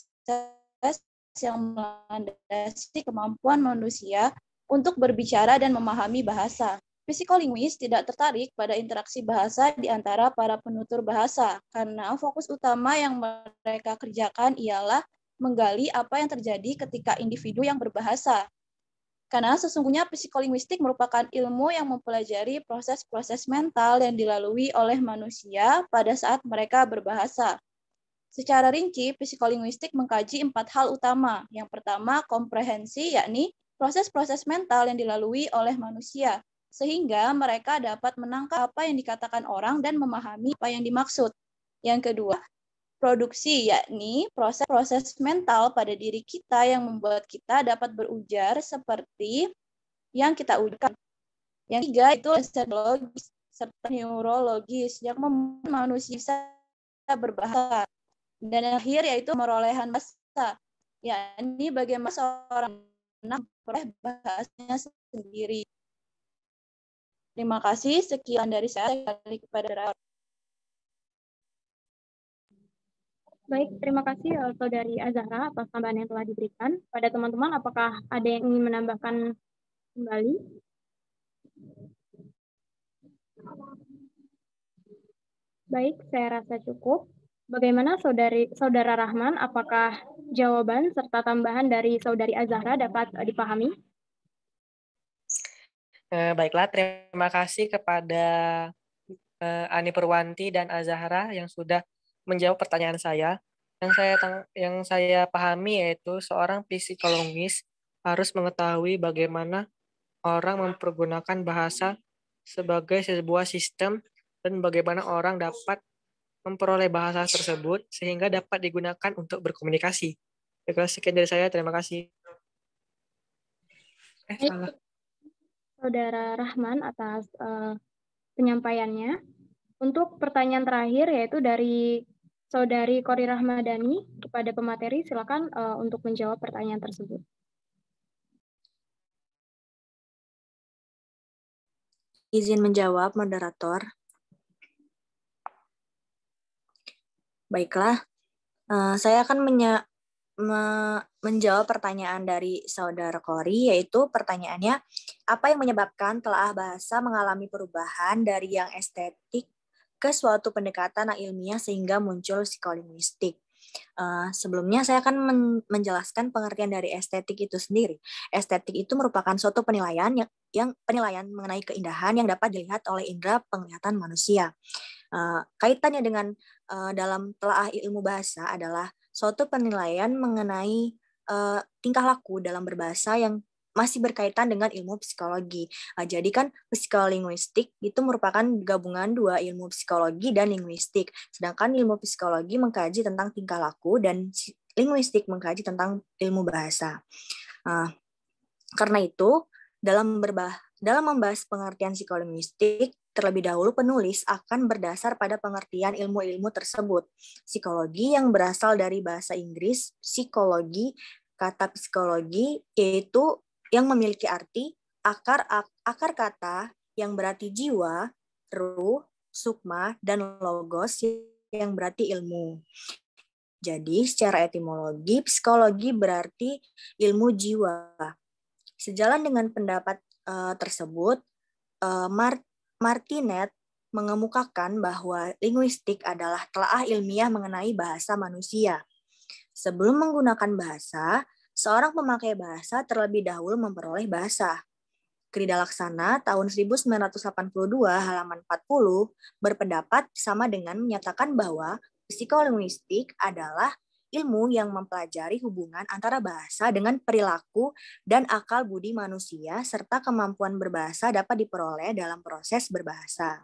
yang melandasi kemampuan manusia untuk berbicara dan memahami bahasa. Psikolinguis tidak tertarik pada interaksi bahasa di antara para penutur bahasa, karena fokus utama yang mereka kerjakan ialah menggali apa yang terjadi ketika individu yang berbahasa. Karena sesungguhnya psikolinguistik merupakan ilmu yang mempelajari proses-proses mental yang dilalui oleh manusia pada saat mereka berbahasa. Secara rinci, psikolinguistik mengkaji 4 hal utama. Yang pertama, komprehensi, yakni proses-proses mental yang dilalui oleh manusia, sehingga mereka dapat menangkap apa yang dikatakan orang dan memahami apa yang dimaksud. Yang kedua, produksi, yakni proses-proses mental pada diri kita yang membuat kita dapat berujar seperti yang kita ucapkan. Yang ketiga, itu logis serta neurologis yang membuat manusia bisa berbahasa. Dan yang terakhir yaitu perolehan bahasa, yakni bagaimana seorang memperoleh bahasanya sendiri. Terima kasih. Sekian dari saya. Kembali kepada Baik, terima kasih Saudari Azahra atas tambahan yang telah diberikan. Pada teman-teman, apakah ada yang ingin menambahkan kembali? Baik, saya rasa cukup. Bagaimana Saudara Rahman, apakah jawaban serta tambahan dari Saudari Azahra dapat dipahami? Baiklah, terima kasih kepada Ani Purwanti dan Azahra yang sudah menjawab pertanyaan saya. Yang saya pahami yaitu seorang psikologis harus mengetahui bagaimana orang mempergunakan bahasa sebagai sebuah sistem dan bagaimana orang dapat memperoleh bahasa tersebut sehingga dapat digunakan untuk berkomunikasi. Sekian dari saya, terima kasih. Salah. Saudara Rahman atas penyampaiannya. Untuk pertanyaan terakhir yaitu dari Saudari Kori Rahmadani kepada pemateri, silakan untuk menjawab pertanyaan tersebut. Izin menjawab, moderator. Baiklah, saya akan menjawab pertanyaan dari Saudara Kori, yaitu pertanyaannya, apa yang menyebabkan telaah bahasa mengalami perubahan dari yang estetik ke suatu pendekatan yang ilmiah sehingga muncul psikolinguistik? Sebelumnya saya akan menjelaskan pengertian dari estetik itu sendiri. Estetik itu merupakan suatu penilaian penilaian mengenai keindahan yang dapat dilihat oleh indera penglihatan manusia. Kaitannya dengan dalam telaah ilmu bahasa adalah suatu penilaian mengenai tingkah laku dalam berbahasa yang masih berkaitan dengan ilmu psikologi. Jadi kan psikolinguistik itu merupakan gabungan dua ilmu psikologi dan linguistik. Sedangkan ilmu psikologi mengkaji tentang tingkah laku dan linguistik mengkaji tentang ilmu bahasa. Karena itu, dalam membahas pengertian psikolinguistik, terlebih dahulu penulis akan berdasar pada pengertian ilmu-ilmu tersebut. Psikologi yang berasal dari bahasa Inggris, psikologi, kata psikologi, yaitu yang memiliki arti akar kata yang berarti jiwa, ruh, sukma, dan logos yang berarti ilmu. Jadi, secara etimologi, psikologi berarti ilmu jiwa. Sejalan dengan pendapat tersebut, Martinet mengemukakan bahwa linguistik adalah telaah ilmiah mengenai bahasa manusia. Sebelum menggunakan bahasa, seorang pemakai bahasa terlebih dahulu memperoleh bahasa. Krida Laksana tahun 1982 halaman 40 berpendapat sama dengan menyatakan bahwa psikolinguistik adalah ilmu yang mempelajari hubungan antara bahasa dengan perilaku dan akal budi manusia serta kemampuan berbahasa dapat diperoleh dalam proses berbahasa.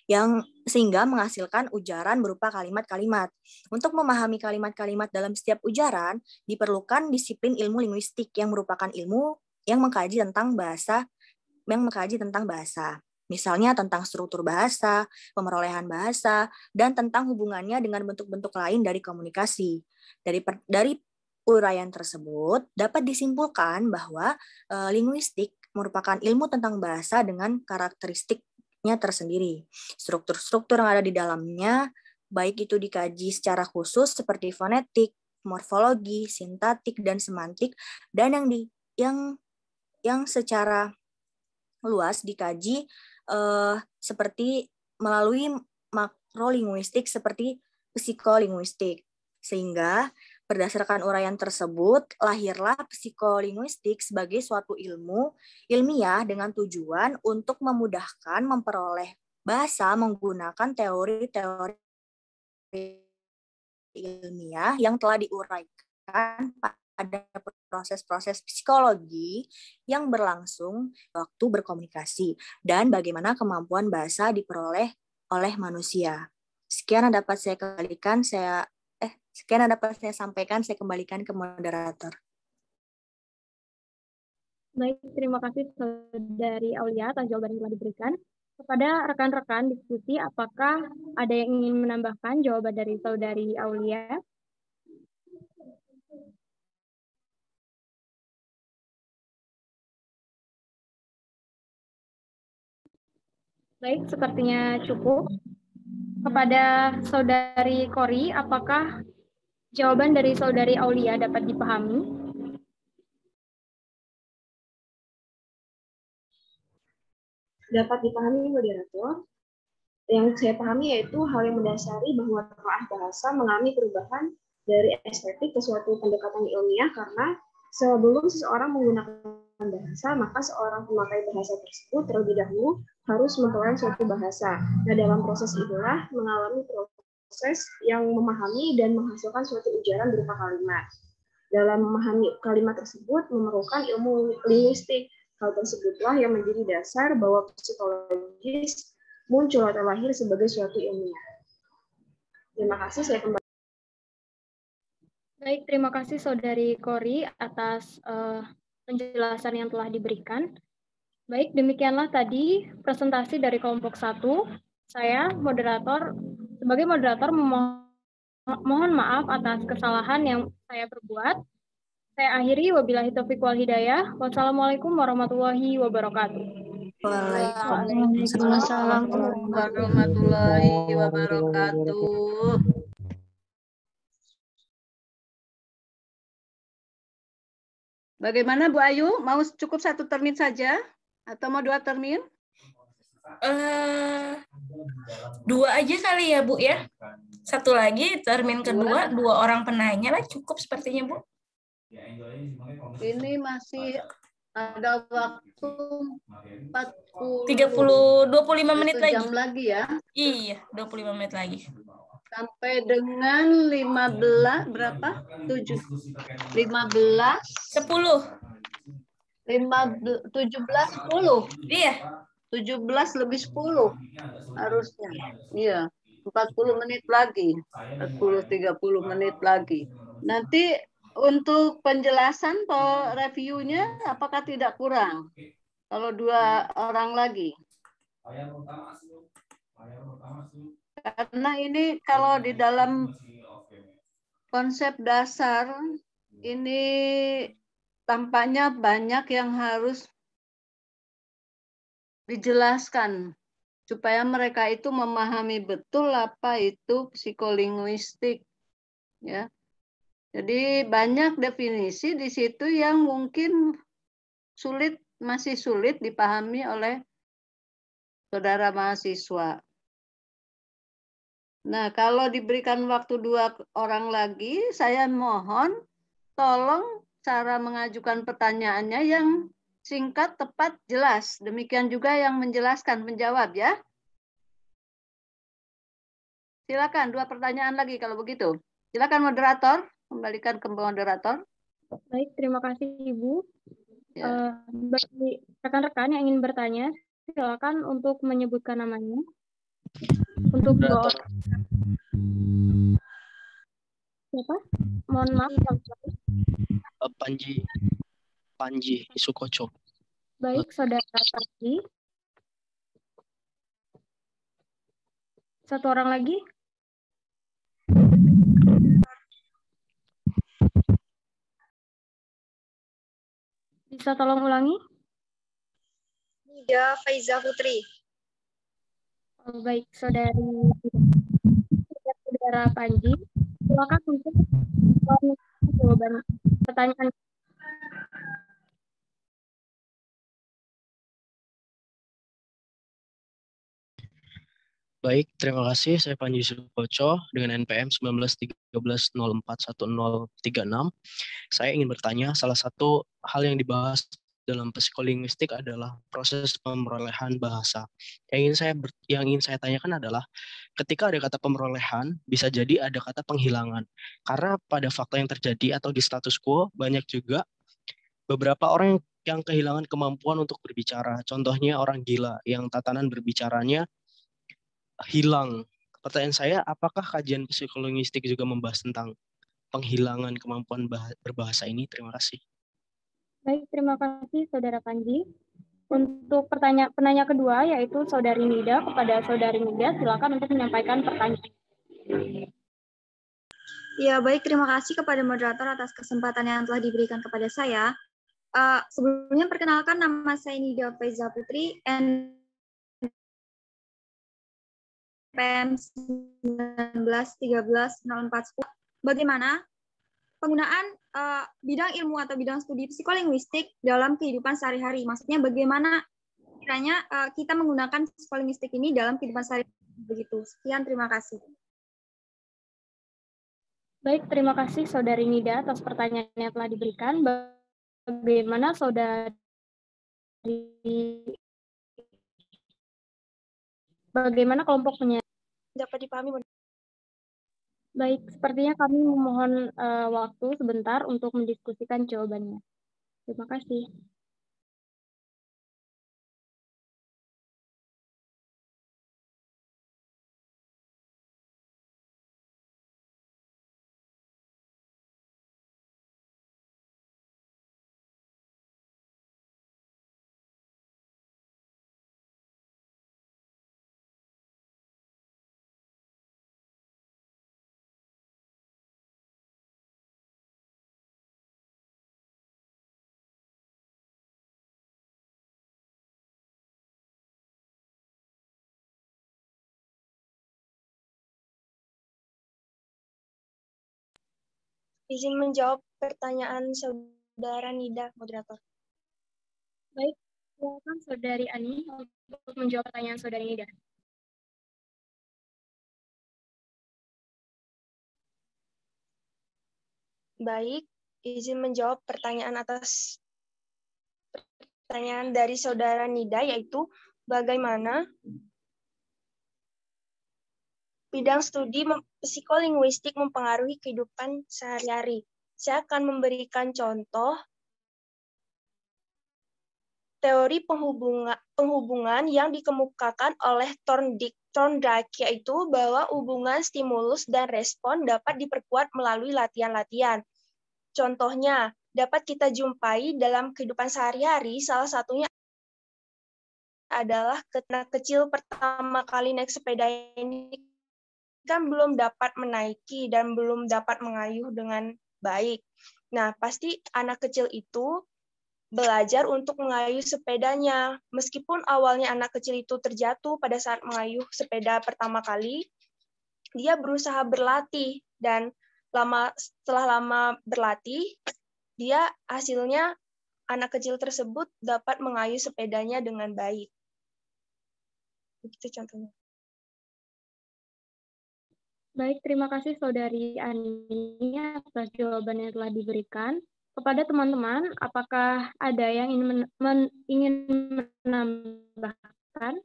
Yang sehingga menghasilkan ujaran berupa kalimat-kalimat. Untuk memahami kalimat-kalimat dalam setiap ujaran, diperlukan disiplin ilmu linguistik yang merupakan ilmu yang mengkaji tentang bahasa, Misalnya tentang struktur bahasa, pemerolehan bahasa, dan tentang hubungannya dengan bentuk-bentuk lain dari komunikasi. Dari uraian tersebut, dapat disimpulkan bahwa linguistik merupakan ilmu tentang bahasa dengan karakteristiknya tersendiri. Struktur-struktur yang ada di dalamnya, baik itu dikaji secara khusus seperti fonetik, morfologi, sintaktik, dan semantik, dan yang secara luas dikaji seperti melalui makrolinguistik seperti psikolinguistik. Sehingga berdasarkan uraian tersebut, lahirlah psikolinguistik sebagai suatu ilmu ilmiah dengan tujuan untuk memudahkan memperoleh bahasa menggunakan teori-teori ilmiah yang telah diuraikan pada proses-proses psikologi yang berlangsung waktu berkomunikasi dan bagaimana kemampuan bahasa diperoleh oleh manusia. Sekian yang dapat saya sampaikan, saya kembalikan ke moderator. Baik, terima kasih Saudari Aulia atas jawaban yang telah diberikan. Kepada rekan-rekan diskusi, apakah ada yang ingin menambahkan jawaban dari Saudari Aulia? Baik, sepertinya cukup. Kepada Saudari Kori, apakah jawaban dari Saudari Aulia dapat dipahami? Dapat dipahami, moderator. Yang saya pahami yaitu hal yang mendasari bahwa telaah bahasa mengalami perubahan dari estetik ke suatu pendekatan ilmiah karena sebelum seseorang menggunakan bahasa, maka seorang pemakai bahasa tersebut terlebih dahulu harus mempelajari suatu bahasa. Nah, dalam proses itulah mengalami proses yang memahami dan menghasilkan suatu ujaran berupa kalimat. Dalam memahami kalimat tersebut memerlukan ilmu linguistik. Hal tersebutlah yang menjadi dasar bahwa psikologis muncul atau lahir sebagai suatu ilmiah. Terima kasih, saya kembali. Baik, terima kasih Saudari Kori atas penjelasan yang telah diberikan. Baik, demikianlah tadi presentasi dari kelompok 1. Saya, sebagai moderator mohon maaf atas kesalahan yang saya perbuat. Saya akhiri, wabillahi taufiq wal hidayah. Wassalamualaikum warahmatullahi wabarakatuh. Waalaikumsalam warahmatullahi wabarakatuh. Bagaimana Bu Ayu? Mau cukup 1 termin saja? Atau mau 2 termin? 2 aja kali ya Bu ya. 1 lagi termin kedua 2 orang penanya lah cukup sepertinya Bu. Ini masih ada waktu 25 menit lagi. Jam lagi ya? Iya, 25 menit lagi. sampai dengan 15 berapa? 7 15 10. 17 10. Iya. 17 lebih 10 harusnya. Iya, 40 menit lagi. 30 menit lagi. Nanti untuk penjelasan atau reviewnya apakah tidak kurang? Kalau 2 orang lagi. Karena ini kalau di dalam konsep dasar ini tampaknya banyak yang harus dijelaskan supaya mereka itu memahami betul apa itu psikolinguistik, ya. Jadi banyak definisi di situ yang mungkin masih sulit dipahami oleh saudara mahasiswa. Nah, kalau diberikan waktu 2 orang lagi, saya mohon tolong cara mengajukan pertanyaannya yang singkat, tepat, jelas. Demikian juga yang menjelaskan, menjawab ya. Silakan 2 pertanyaan lagi kalau begitu. Silakan moderator, kembalikan ke moderator. Baik, terima kasih Ibu. Ya. Bagi rekan-rekan yang ingin bertanya, silakan untuk menyebutkan namanya. Untuk 2 orang. Siapa? Mohon maaf. Panji Sukoco. Baik, Saudara Panji. 1 orang lagi. Bisa tolong ulangi? Nida Faiza Putri. Oh, baik, Saudara Panji. Silakan untuk jawaban pertanyaan. Baik, terima kasih. Saya Panji Sukoco dengan NPM 1913041036. Saya ingin bertanya, salah satu hal yang dibahas dalam psikolinguistik adalah proses pemerolehan bahasa. Yang ingin saya tanyakan adalah, ketika ada kata pemerolehan, bisa jadi ada kata penghilangan. Karena pada fakta yang terjadi atau di status quo, banyak juga beberapa orang yang kehilangan kemampuan untuk berbicara. Contohnya orang gila yang tatanan berbicaranya hilang. Pertanyaan saya, apakah kajian psikolinguistik juga membahas tentang penghilangan kemampuan berbahasa ini? Terima kasih. Baik, terima kasih Saudara Panji. Untuk penanya kedua, yaitu Saudari Nida. Kepada Saudari Nida, silakan untuk menyampaikan pertanyaan. Ya, baik. Terima kasih kepada moderator atas kesempatan yang telah diberikan kepada saya. Sebelumnya, perkenalkan, nama saya Nida Faiza Putri, NPM 19130410. Bagaimana penggunaan bidang ilmu atau bidang studi psikolinguistik dalam kehidupan sehari-hari? Maksudnya bagaimana kiranya kita menggunakan psikolinguistik ini dalam kehidupan sehari-hari? Begitu. Sekian, terima kasih. Baik, terima kasih Saudari Nida atas pertanyaan yang telah diberikan. Bagaimana kelompok penyanyi? Dapat dipahami. Baik, sepertinya kami memohon waktu sebentar untuk mendiskusikan jawabannya. Terima kasih. Izin menjawab pertanyaan Saudara Nida, moderator. Baik, silakan Saudari Ani untuk menjawab pertanyaan Saudari Nida. Baik, izin menjawab pertanyaan dari Saudara Nida, yaitu bagaimana bidang studi psikolinguistik mempengaruhi kehidupan sehari-hari. Saya akan memberikan contoh teori penghubungan yang dikemukakan oleh Thorndike, yaitu bahwa hubungan stimulus dan respon dapat diperkuat melalui latihan-latihan. Contohnya, dapat kita jumpai dalam kehidupan sehari-hari, salah satunya adalah anak kecil pertama kali naik sepeda ini kan belum dapat menaiki dan belum dapat mengayuh dengan baik. Nah, pasti anak kecil itu belajar untuk mengayuh sepedanya. Meskipun awalnya anak kecil itu terjatuh pada saat mengayuh sepeda pertama kali, dia berusaha berlatih dan setelah lama berlatih, dia hasilnya anak kecil tersebut dapat mengayuh sepedanya dengan baik. Begitu contohnya. Baik, terima kasih Saudari Ani atas jawaban yang telah diberikan. Kepada teman-teman, apakah ada yang ingin menambahkan?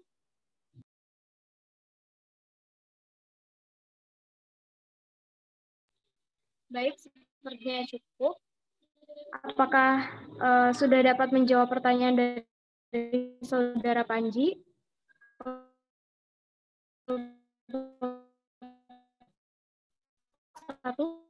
Baik, sepertinya cukup. Apakah sudah dapat menjawab pertanyaan dari Saudara Panji? Satu.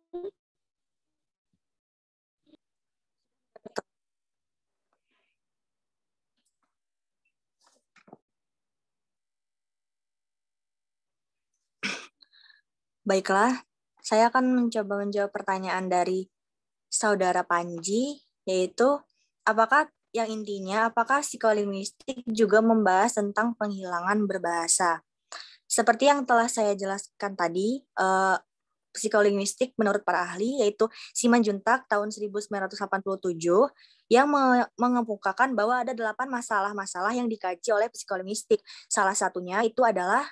Baiklah, saya akan mencoba menjawab pertanyaan dari Saudara Panji, yaitu apakah psikolinguistik juga membahas tentang penghilangan berbahasa. Seperti yang telah saya jelaskan tadi, psikolinguistik menurut para ahli, yaitu Simanjuntak tahun 1987, yang mengemukakan bahwa ada 8 masalah-masalah yang dikaji oleh psikolinguistik. Salah satunya itu adalah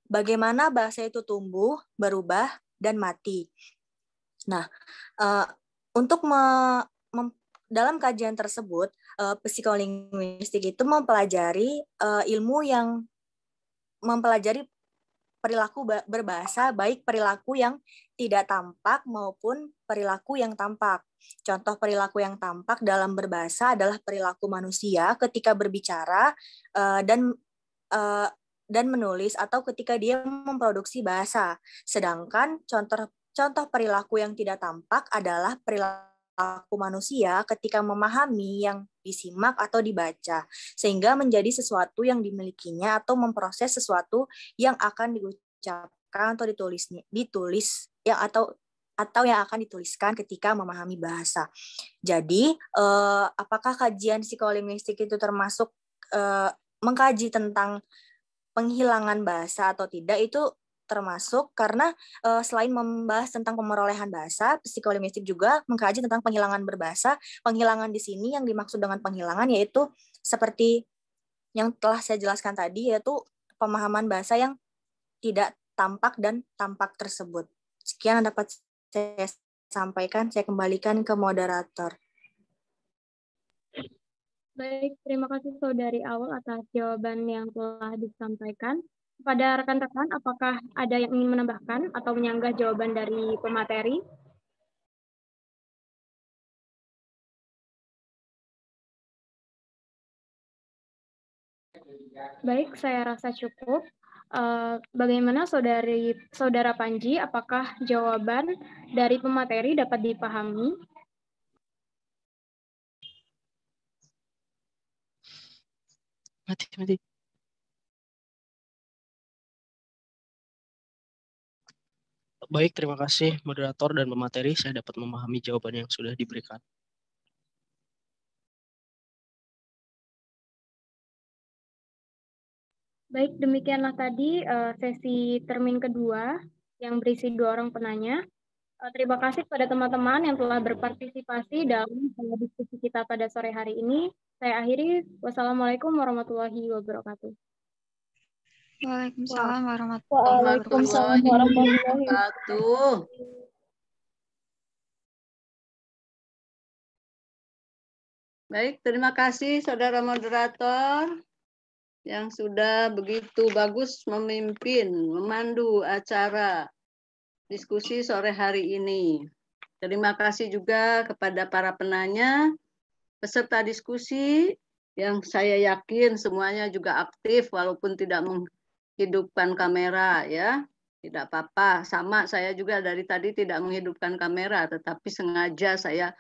bagaimana bahasa itu tumbuh, berubah, dan mati. Nah, dalam kajian tersebut, psikolinguistik itu mempelajari ilmu yang mempelajari perilaku berbahasa, baik perilaku yang tidak tampak maupun perilaku yang tampak. Contoh perilaku yang tampak dalam berbahasa adalah perilaku manusia ketika berbicara dan menulis atau ketika dia memproduksi bahasa. Sedangkan contoh perilaku yang tidak tampak adalah perilaku manusia ketika memahami yang disimak atau dibaca, sehingga menjadi sesuatu yang dimilikinya atau memproses sesuatu yang akan diucapkan atau ditulis atau yang akan dituliskan ketika memahami bahasa. Jadi, apakah kajian psikolinguistik itu termasuk mengkaji tentang penghilangan bahasa atau tidak, itu termasuk karena selain membahas tentang pemerolehan bahasa, psikolinguistik juga mengkaji tentang penghilangan berbahasa. Penghilangan di sini yang dimaksud dengan penghilangan yaitu seperti yang telah saya jelaskan tadi, yaitu pemahaman bahasa yang tidak tampak dan tampak tersebut. Sekian yang dapat saya sampaikan, saya kembalikan ke moderator. Baik, terima kasih Saudari Awal atas jawaban yang telah disampaikan. Kepada rekan-rekan, apakah ada yang ingin menambahkan atau menyanggah jawaban dari pemateri? Baik, saya rasa cukup. Bagaimana Saudara Panji, apakah jawaban dari pemateri dapat dipahami? Mati. Baik, terima kasih moderator dan pemateri. Saya dapat memahami jawaban yang sudah diberikan. Baik, demikianlah tadi sesi termin kedua yang berisi 2 orang penanya. Terima kasih kepada teman-teman yang telah berpartisipasi dalam diskusi kita pada sore hari ini. Saya akhiri. Wassalamualaikum warahmatullahi wabarakatuh. Waalaikumsalam warahmatullahi wabarakatuh. Baik, terima kasih Saudara Moderator. yang sudah begitu bagus memimpin, memandu acara diskusi sore hari ini. Terima kasih juga kepada para penanya, peserta diskusi yang saya yakin semuanya juga aktif walaupun tidak menghidupkan kamera ya. Tidak apa-apa, sama saya juga dari tadi tidak menghidupkan kamera, tetapi sengaja saya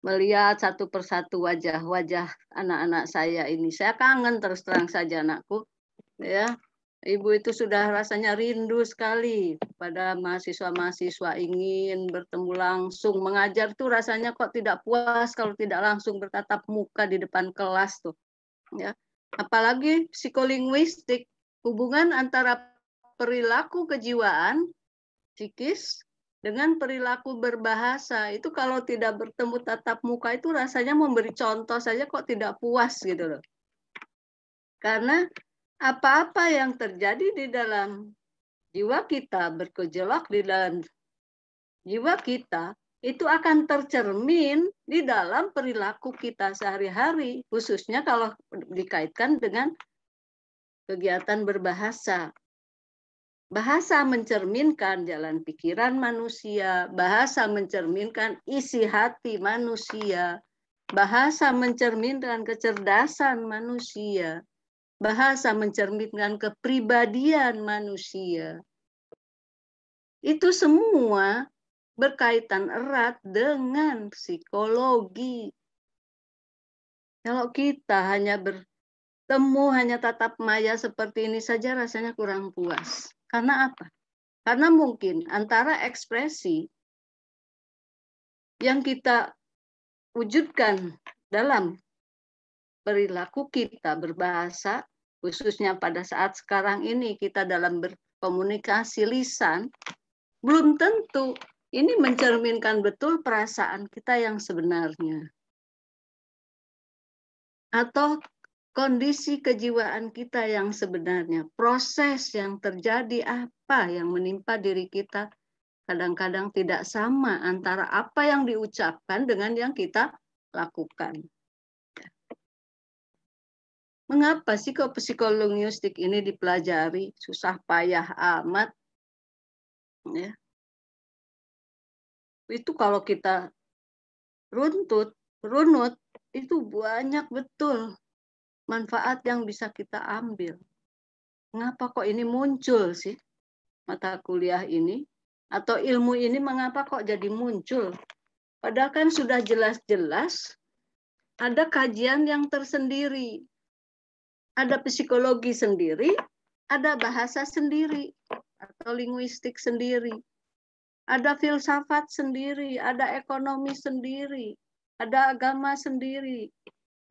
melihat satu persatu wajah-wajah anak-anak saya ini. Saya kangen terus terang saja anakku. Ya, Ibu itu sudah rasanya rindu sekali pada mahasiswa-mahasiswa ingin bertemu langsung. Mengajar tuh rasanya kok tidak puas kalau tidak langsung bertatap muka di depan kelas tuh. Ya, apalagi psikolinguistik, hubungan antara perilaku kejiwaan, psikis, dengan perilaku berbahasa itu kalau tidak bertemu tatap muka itu rasanya memberi contoh saja kok tidak puas gitu loh. Karena apa-apa yang terjadi di dalam jiwa kita, bergejolak di dalam jiwa kita, itu akan tercermin di dalam perilaku kita sehari-hari, khususnya kalau dikaitkan dengan kegiatan berbahasa. Bahasa mencerminkan jalan pikiran manusia, bahasa mencerminkan isi hati manusia, bahasa mencerminkan kecerdasan manusia, bahasa mencerminkan kepribadian manusia. Itu semua berkaitan erat dengan psikologi. Kalau kita hanya bertemu, hanya tatap maya seperti ini saja rasanya kurang puas. Karena apa? Karena mungkin antara ekspresi yang kita wujudkan dalam perilaku kita berbahasa, khususnya pada saat sekarang ini kita dalam berkomunikasi lisan, belum tentu ini mencerminkan betul perasaan kita yang sebenarnya. Atau kondisi kejiwaan kita yang sebenarnya, proses yang terjadi apa yang menimpa diri kita kadang-kadang tidak sama antara apa yang diucapkan dengan yang kita lakukan. Mengapa sih kok psikolinguistik ini dipelajari? Susah payah amat. Ya. Itu kalau kita runut, itu banyak betul manfaat yang bisa kita ambil. Mengapa kok ini muncul sih mata kuliah ini? Atau ilmu ini mengapa kok jadi muncul? Padahal kan sudah jelas-jelas ada kajian yang tersendiri. Ada psikologi sendiri, ada bahasa sendiri, atau linguistik sendiri. Ada filsafat sendiri, ada ekonomi sendiri, ada agama sendiri,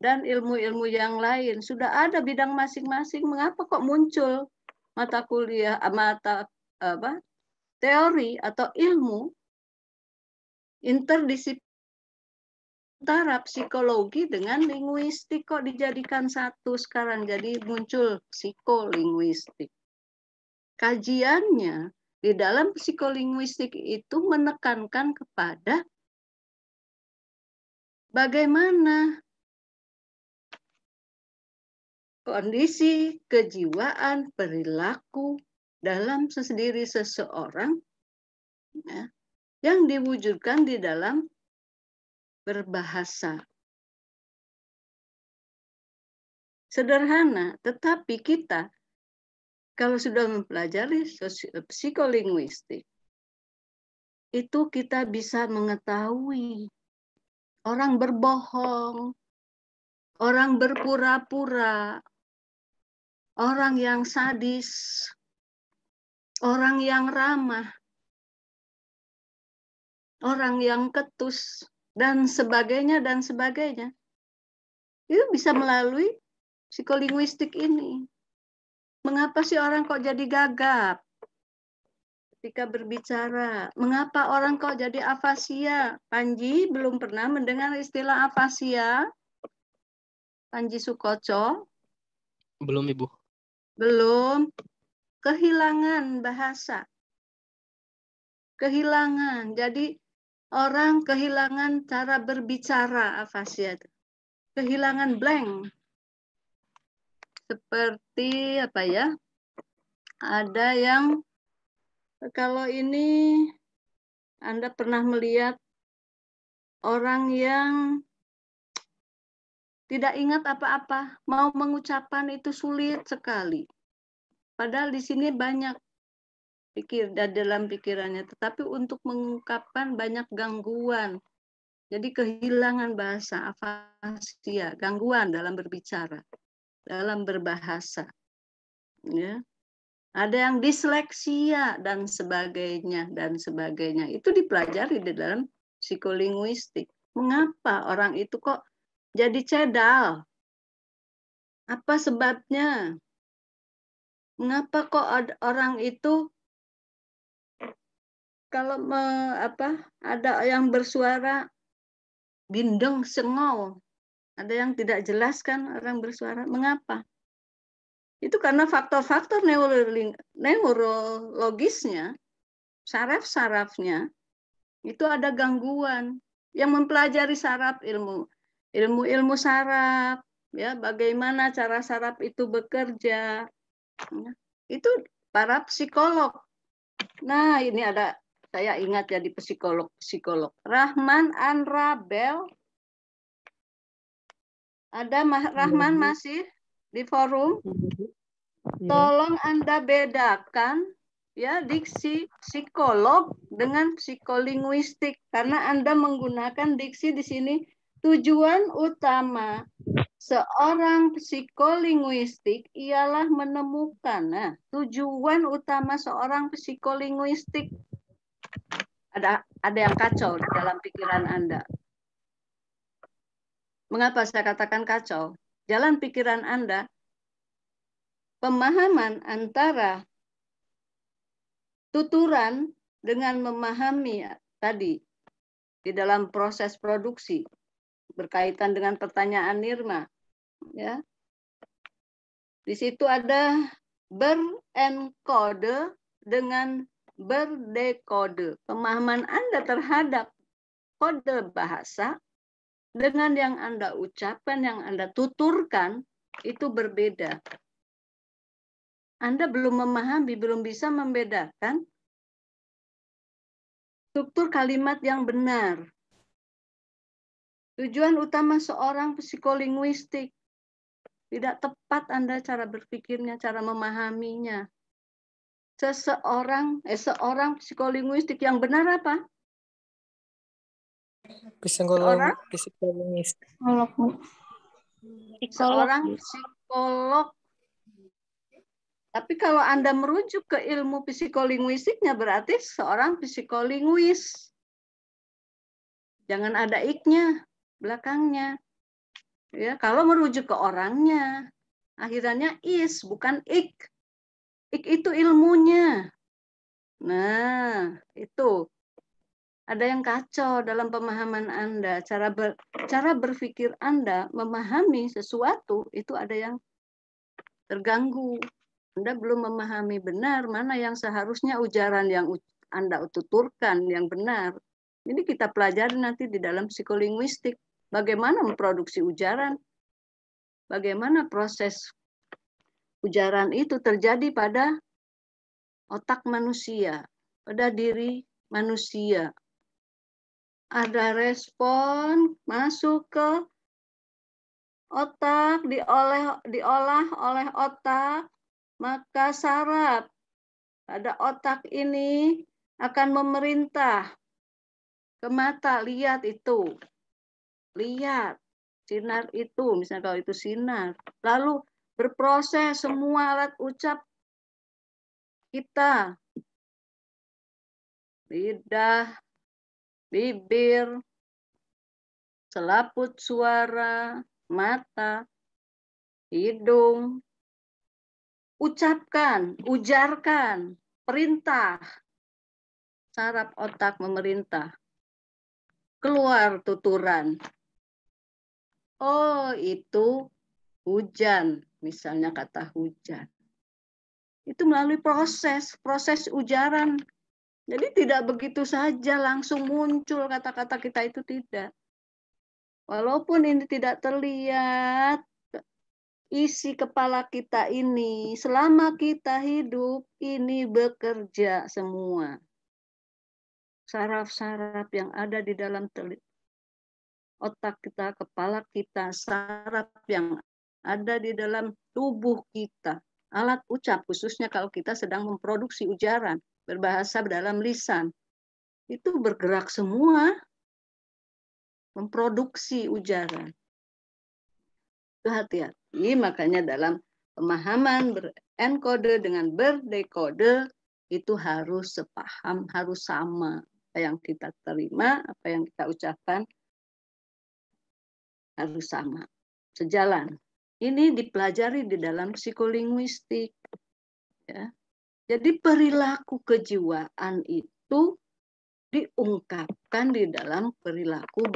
dan ilmu-ilmu yang lain. Sudah ada bidang masing-masing, mengapa kok muncul mata kuliah, teori atau ilmu interdisipliner antara psikologi dengan linguistik kok dijadikan satu sekarang, jadi muncul psikolinguistik. Kajiannya di dalam psikolinguistik itu menekankan kepada bagaimana kondisi kejiwaan perilaku dalam sendiri seseorang ya, yang diwujudkan di dalam berbahasa. Sederhana, tetapi kita kalau sudah mempelajari psikolinguistik, itu kita bisa mengetahui orang berbohong, orang berpura-pura, orang yang sadis, orang yang ramah, orang yang ketus, dan sebagainya, dan sebagainya. Itu bisa melalui psikolinguistik ini. Mengapa sih orang kok jadi gagap ketika berbicara? Mengapa orang kok jadi afasia? Panji belum pernah mendengar istilah afasia? Panji Sukoco? Belum, Ibu. Belum. Kehilangan bahasa. Kehilangan. Jadi orang kehilangan cara berbicara, afasia. Kehilangan blank. seperti apa ya? Ada yang kalau ini Anda pernah melihat orang yang tidak ingat apa-apa, mau mengucapkan itu sulit sekali. Padahal di sini banyak dalam pikirannya, tetapi untuk mengungkapkan banyak gangguan. Jadi kehilangan bahasa, afasia, gangguan dalam berbicara, dalam berbahasa. Ya. Ada yang disleksia dan sebagainya dan sebagainya. Itu dipelajari di dalam psikolinguistik. Mengapa orang itu kok jadi cedal? Apa sebabnya? Mengapa kok orang itu kalau ada yang bersuara bindeng sengau, ada yang tidak jelas kan orang bersuara. Mengapa? Itu karena faktor-faktor neurologisnya, saraf-sarafnya itu ada gangguan. Yang mempelajari saraf, ilmu saraf, ya bagaimana cara saraf itu bekerja, itu para psikolog. Nah ini ada, saya ingat ya di psikolog Rahman Anrabel. Ada Rahman masih di forum? Tolong Anda bedakan ya diksi psikolog dengan psikolinguistik, karena Anda menggunakan diksi di sini. Tujuan utama seorang psikolinguistik ialah menemukan. Nah, tujuan utama seorang psikolinguistik, ada yang kacau di dalam pikiran Anda. Mengapa saya katakan kacau? Jalan pikiran Anda, pemahaman antara tuturan dengan memahami tadi di dalam proses produksi berkaitan dengan pertanyaan Nirma, ya. Di situ ada berenkode dengan berdekode. Pemahaman Anda terhadap kode bahasa dengan yang Anda ucapkan, yang Anda tuturkan itu berbeda. Anda belum memahami, belum bisa membedakan struktur kalimat yang benar. Tujuan utama seorang psikolinguistik, tidak tepat Anda cara berpikirnya, cara memahaminya. Seorang psikolinguistik yang benar apa? Psikolog. Seorang psikolog. Tapi kalau Anda merujuk ke ilmu psikolinguistiknya berarti seorang psikolinguis. Jangan ada ik-nya belakangnya. Ya, kalau merujuk ke orangnya, akhirannya is bukan ik. Ik itu ilmunya. Nah, itu. Ada yang kacau dalam pemahaman Anda, cara berpikir Anda memahami sesuatu itu ada yang terganggu. Anda belum memahami benar mana yang seharusnya ujaran yang Anda tuturkan yang benar. Ini kita pelajari nanti di dalam psikolinguistik. Bagaimana memproduksi ujaran, bagaimana proses ujaran itu terjadi pada otak manusia, pada diri manusia. Ada respon masuk ke otak, diolah oleh otak, maka saraf pada otak ini akan memerintah ke mata, lihat itu. Lihat, sinar itu, misalnya kalau itu sinar. Lalu berproses semua alat ucap kita. Lidah, bibir, selaput suara, mata, hidung. Ucapkan, ujarkan, perintah. Saraf otak memerintah. Keluar tuturan. Oh, itu hujan, misalnya kata hujan. Itu melalui proses ujaran. Jadi tidak begitu saja langsung muncul kata-kata kita itu, tidak. Walaupun ini tidak terlihat, isi kepala kita ini selama kita hidup ini bekerja semua. Saraf-saraf yang ada di dalam otak kita, kepala kita, saraf yang ada di dalam tubuh kita, alat ucap khususnya kalau kita sedang memproduksi ujaran, berbahasa dalam lisan, itu bergerak semua memproduksi ujaran. Itu hati-hati, makanya dalam pemahaman berenkode dengan berdekode itu harus sepaham, harus sama. Apa yang kita terima, apa yang kita ucapkan harus sama, sejalan. Ini dipelajari di dalam psikolinguistik. Ya. Jadi perilaku kejiwaan itu diungkapkan di dalam perilaku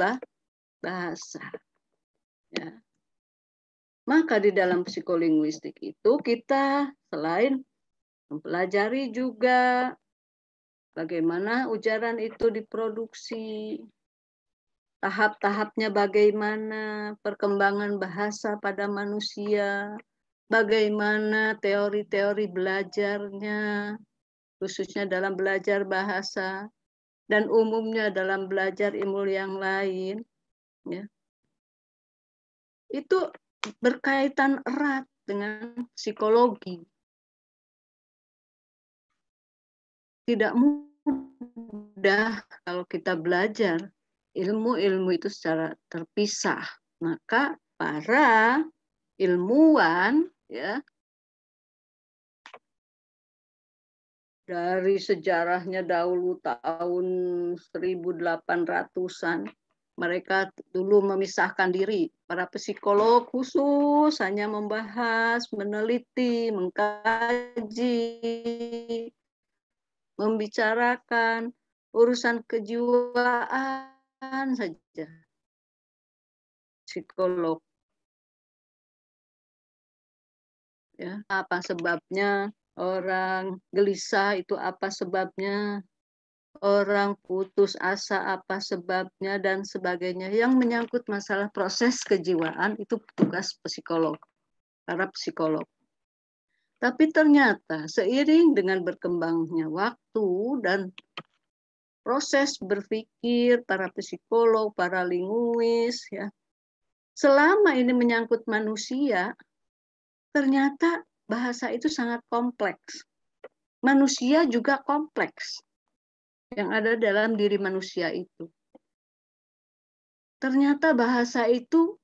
bahasa. Ya. Maka di dalam psikolinguistik itu kita selain mempelajari juga bagaimana ujaran itu diproduksi, tahap-tahapnya bagaimana, perkembangan bahasa pada manusia, bagaimana teori-teori belajarnya, khususnya dalam belajar bahasa, dan umumnya dalam belajar ilmu yang lain. Ya. Itu berkaitan erat dengan psikologi. Tidak mudah kalau kita belajar ilmu-ilmu itu secara terpisah. Maka para ilmuwan ya dari sejarahnya dahulu tahun 1800-an mereka dulu memisahkan diri. Para psikolog khusus hanya membahas, meneliti, mengkaji, membicarakan urusan kejiwaan saja. Psikolog. Ya, apa sebabnya orang gelisah itu apa sebabnya? Orang putus asa apa sebabnya dan sebagainya. Yang menyangkut masalah proses kejiwaan itu tugas psikolog, para psikolog. Tapi ternyata seiring dengan berkembangnya waktu dan proses berpikir para psikolog, para linguis, ya, selama ini menyangkut manusia, ternyata bahasa itu sangat kompleks. Manusia juga kompleks yang ada dalam diri manusia itu. Ternyata bahasa itu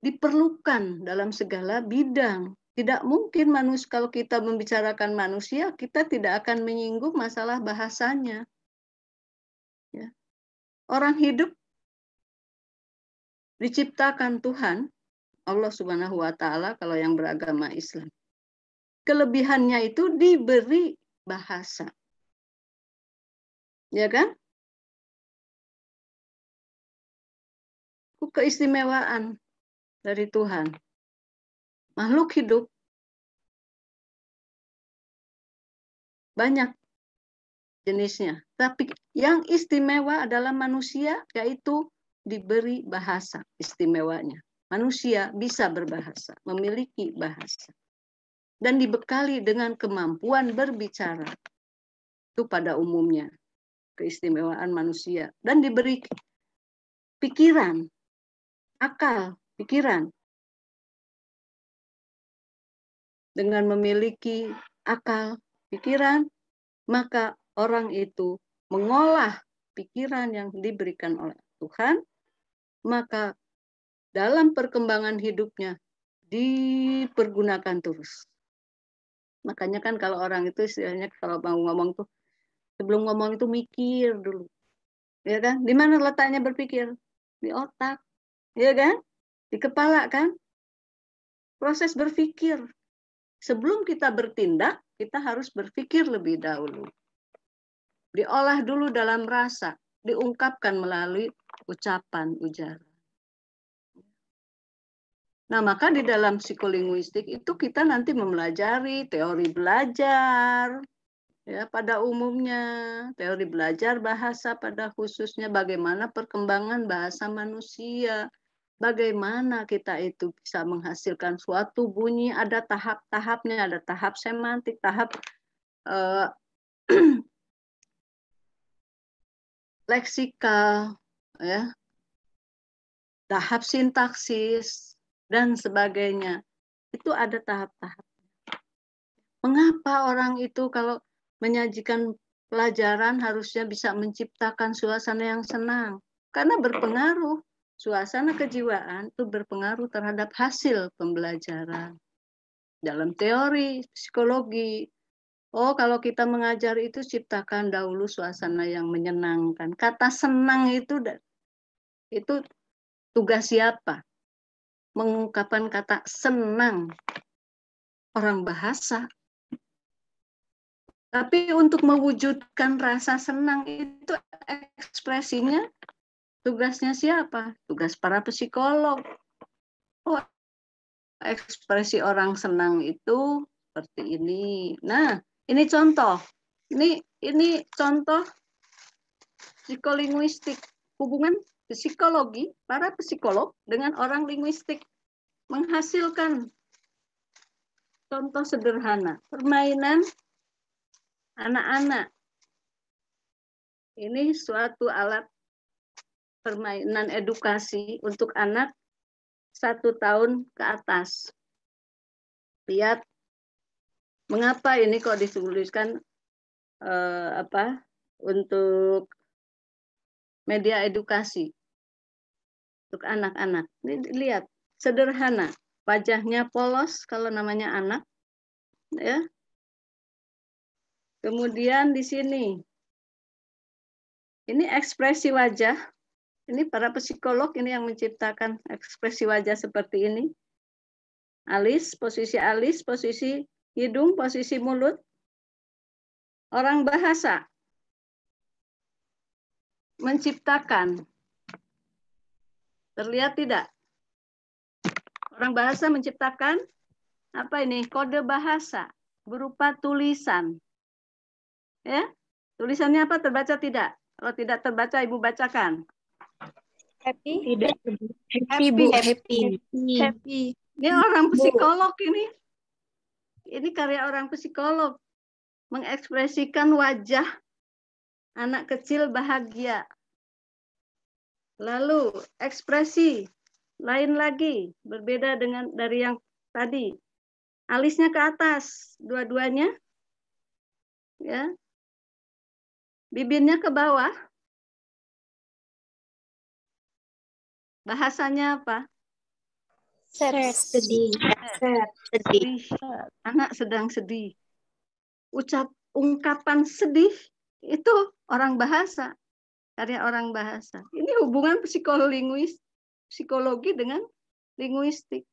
diperlukan dalam segala bidang. Tidak mungkin kalau kita membicarakan manusia, kita tidak akan menyinggung masalah bahasanya. Ya. Orang hidup diciptakan Tuhan, Allah Subhanahu wa Ta'ala, kalau yang beragama Islam. Kelebihannya itu diberi bahasa. Ya kan? Keistimewaan dari Tuhan. Makhluk hidup banyak jenisnya. Tapi yang istimewa adalah manusia, yaitu diberi bahasa istimewanya. Manusia bisa berbahasa, memiliki bahasa. Dan dibekali dengan kemampuan berbicara. Itu pada umumnya. Keistimewaan manusia. Dan diberi pikiran, akal, pikiran. Dengan memiliki akal, pikiran, maka orang itu mengolah pikiran yang diberikan oleh Tuhan, maka dalam perkembangan hidupnya dipergunakan terus. Makanya kan kalau orang itu istilahnya kalau mau ngomong tuh, sebelum ngomong itu mikir dulu. Ya kan? Di mana letaknya berpikir? Di otak. Ya kan? Di kepala kan? Proses berpikir. Sebelum kita bertindak, kita harus berpikir lebih dahulu. Diolah dulu dalam rasa, diungkapkan melalui ucapan, ujaran. Nah, maka di dalam psikolinguistik itu kita nanti mempelajari teori belajar, ya pada umumnya, teori belajar bahasa pada khususnya bagaimana perkembangan bahasa manusia, bagaimana kita itu bisa menghasilkan suatu bunyi, ada tahap-tahapnya, ada tahap semantik, tahap leksikal, ya, tahap sintaksis, dan sebagainya. Itu ada tahap-tahap. Mengapa orang itu kalau menyajikan pelajaran harusnya bisa menciptakan suasana yang senang? Karena berpengaruh. Suasana kejiwaan itu berpengaruh terhadap hasil pembelajaran. Dalam teori psikologi, kalau kita mengajar itu ciptakan dahulu suasana yang menyenangkan. Kata senang itu tugas siapa? Mengungkapkan kata senang. Orang bahasa. Tapi untuk mewujudkan rasa senang itu ekspresinya tugasnya siapa? Tugas para psikolog. Ekspresi orang senang itu seperti ini. Nah, ini contoh. Ini contoh psikolinguistik. Hubungan psikologi, para psikolog dengan orang linguistik menghasilkan contoh sederhana. Permainan anak-anak. Ini suatu alat permainan edukasi untuk anak 1 tahun ke atas. Lihat, mengapa ini kok dituliskan untuk media edukasi untuk anak-anak. Ini lihat, sederhana, wajahnya polos kalau namanya anak, ya. Kemudian di sini, ini ekspresi wajah. Ini para psikolog ini yang menciptakan ekspresi wajah seperti ini. Alis, posisi hidung, posisi mulut. Orang bahasa menciptakan. Terlihat tidak? Orang bahasa menciptakan apa ini? Kode bahasa berupa tulisan. Ya? Tulisannya apa? Terbaca tidak? Kalau tidak terbaca, Ibu bacakan. Happy? Tidak. Happy, Bu. Happy. Ini orang psikolog ini. Ini karya orang psikolog. Mengekspresikan wajah anak kecil bahagia. Lalu ekspresi lain lagi. Berbeda dari yang tadi. Alisnya ke atas. Dua-duanya. Ya. Bibirnya ke bawah. Bahasanya apa? Sedih. Sedih. Anak sedang sedih. Ungkapan sedih itu orang bahasa. Karya orang bahasa. Ini hubungan psikologi dengan linguistik.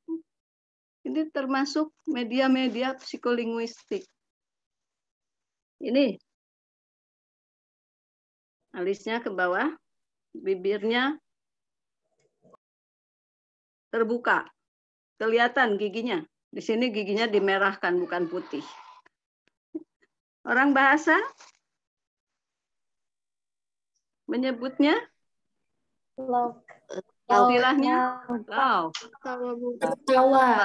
Ini termasuk media-media psikolinguistik. Ini. Alisnya ke bawah. Bibirnya terbuka, kelihatan giginya. Di sini giginya dimerahkan, bukan putih. Orang bahasa menyebutnya istilahnya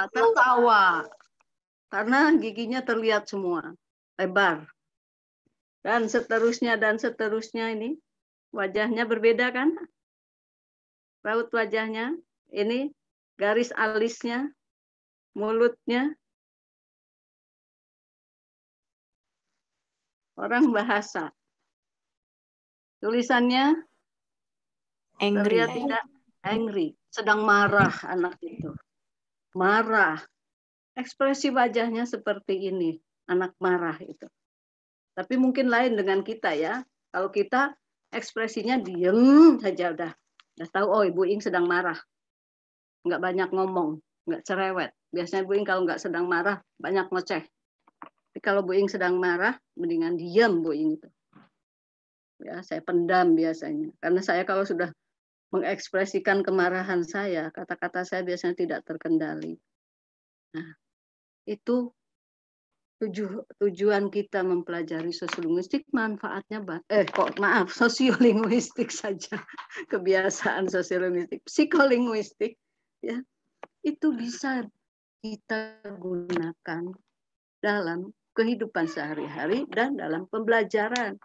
tertawa. Karena giginya terlihat semua, lebar. Dan seterusnya ini wajahnya berbeda kan? Raut wajahnya ini. Garis alisnya, mulutnya. Orang bahasa. Tulisannya angry. Terlihat tidak? Angry. Sedang marah anak itu. Marah. Ekspresi wajahnya seperti ini. Anak marah itu. Tapi mungkin lain dengan kita ya. Kalau kita ekspresinya diem saja udah tahu, Ibu Ing sedang marah. Nggak banyak ngomong, nggak cerewet. Biasanya Bu Ing kalau nggak sedang marah, banyak ngoceh. Tapi kalau Bu Ing sedang marah, mendingan diam Bu Ing itu. Ya, saya pendam biasanya. Karena saya kalau sudah mengekspresikan kemarahan saya, kata-kata saya biasanya tidak terkendali. Nah, itu tujuan kita mempelajari sosiolinguistik, manfaatnya sosiolinguistik saja. Kebiasaan sosiolinguistik. Psikolinguistik ya, itu bisa kita gunakan dalam kehidupan sehari-hari dan dalam pembelajaran.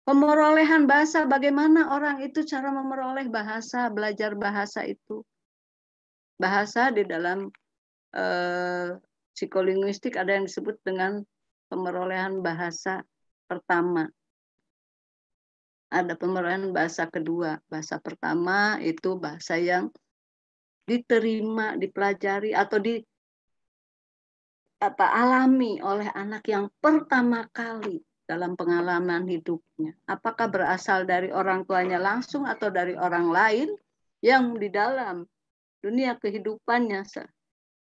Pemerolehan bahasa, bagaimana orang itu cara memeroleh bahasa, belajar bahasa itu. Bahasa di dalam psikolinguistik ada yang disebut dengan pemerolehan bahasa pertama. Ada pemerolehan bahasa kedua. Bahasa pertama itu bahasa yang diterima, dipelajari atau alami oleh anak yang pertama kali dalam pengalaman hidupnya. Apakah berasal dari orang tuanya langsung atau dari orang lain yang di dalam dunia kehidupannya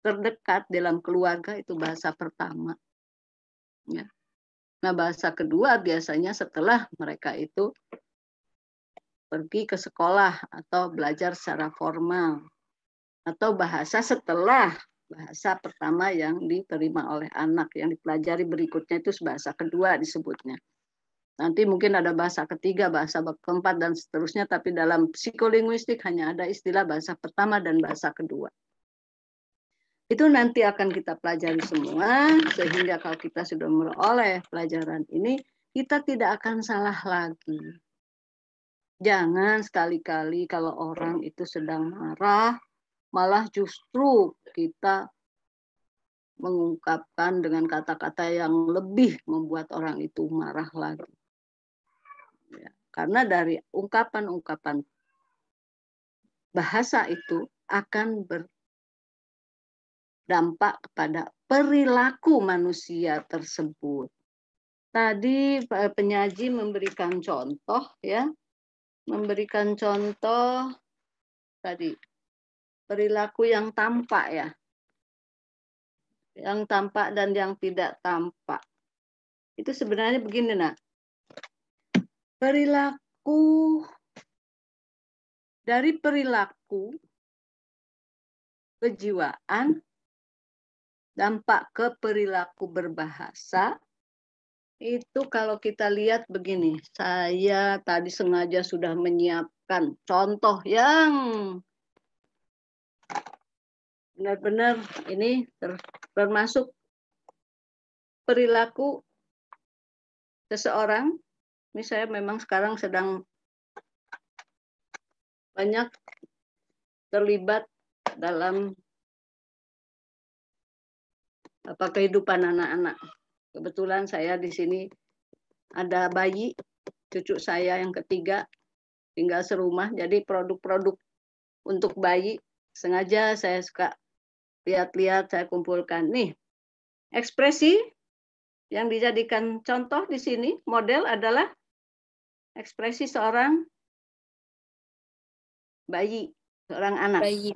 terdekat dalam keluarga, itu bahasa pertama. Ya. Nah, bahasa kedua biasanya setelah mereka itu pergi ke sekolah atau belajar secara formal. Atau bahasa setelah bahasa pertama yang diterima oleh anak, yang dipelajari berikutnya itu bahasa kedua disebutnya. Nanti mungkin ada bahasa ketiga, bahasa keempat, dan seterusnya, tapi dalam psikolinguistik hanya ada istilah bahasa pertama dan bahasa kedua. Itu nanti akan kita pelajari semua, sehingga kalau kita sudah memperoleh pelajaran ini, kita tidak akan salah lagi. Jangan sekali-kali kalau orang itu sedang marah, malah justru kita mengungkapkan dengan kata-kata yang lebih membuat orang itu marah lagi. Ya, karena dari ungkapan-ungkapan bahasa itu akan berdampak kepada perilaku manusia tersebut. Tadi penyaji memberikan contoh, ya, memberikan contoh tadi. Perilaku yang tampak, ya. Yang tampak dan yang tidak tampak. Itu sebenarnya begini, Nak. Dari perilaku kejiwaan, dampak ke perilaku berbahasa, itu kalau kita lihat begini. Saya tadi sengaja sudah menyiapkan contoh yang benar-benar ini termasuk perilaku seseorang. Ini saya memang sekarang sedang banyak terlibat dalam kehidupan anak-anak. Kebetulan saya di sini ada bayi, cucu saya yang ketiga, tinggal serumah. Jadi produk-produk untuk bayi sengaja saya suka lihat-lihat, saya kumpulkan. Nih, ekspresi yang dijadikan contoh di sini, model adalah ekspresi seorang bayi, seorang anak. Bayi.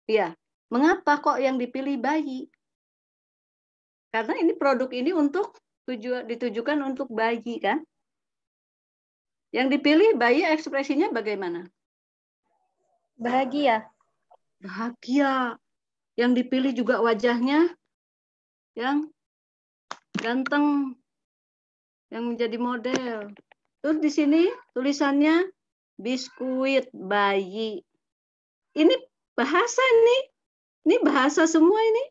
Iya. Mengapa kok yang dipilih bayi? Karena ini produk ini ditujukan untuk bayi, kan? Yang dipilih bayi ekspresinya bagaimana? Bahagia. Bahagia. Yang dipilih juga wajahnya yang ganteng, yang menjadi model. Terus di sini tulisannya biskuit bayi. Ini bahasa nih. Ini bahasa semua ini.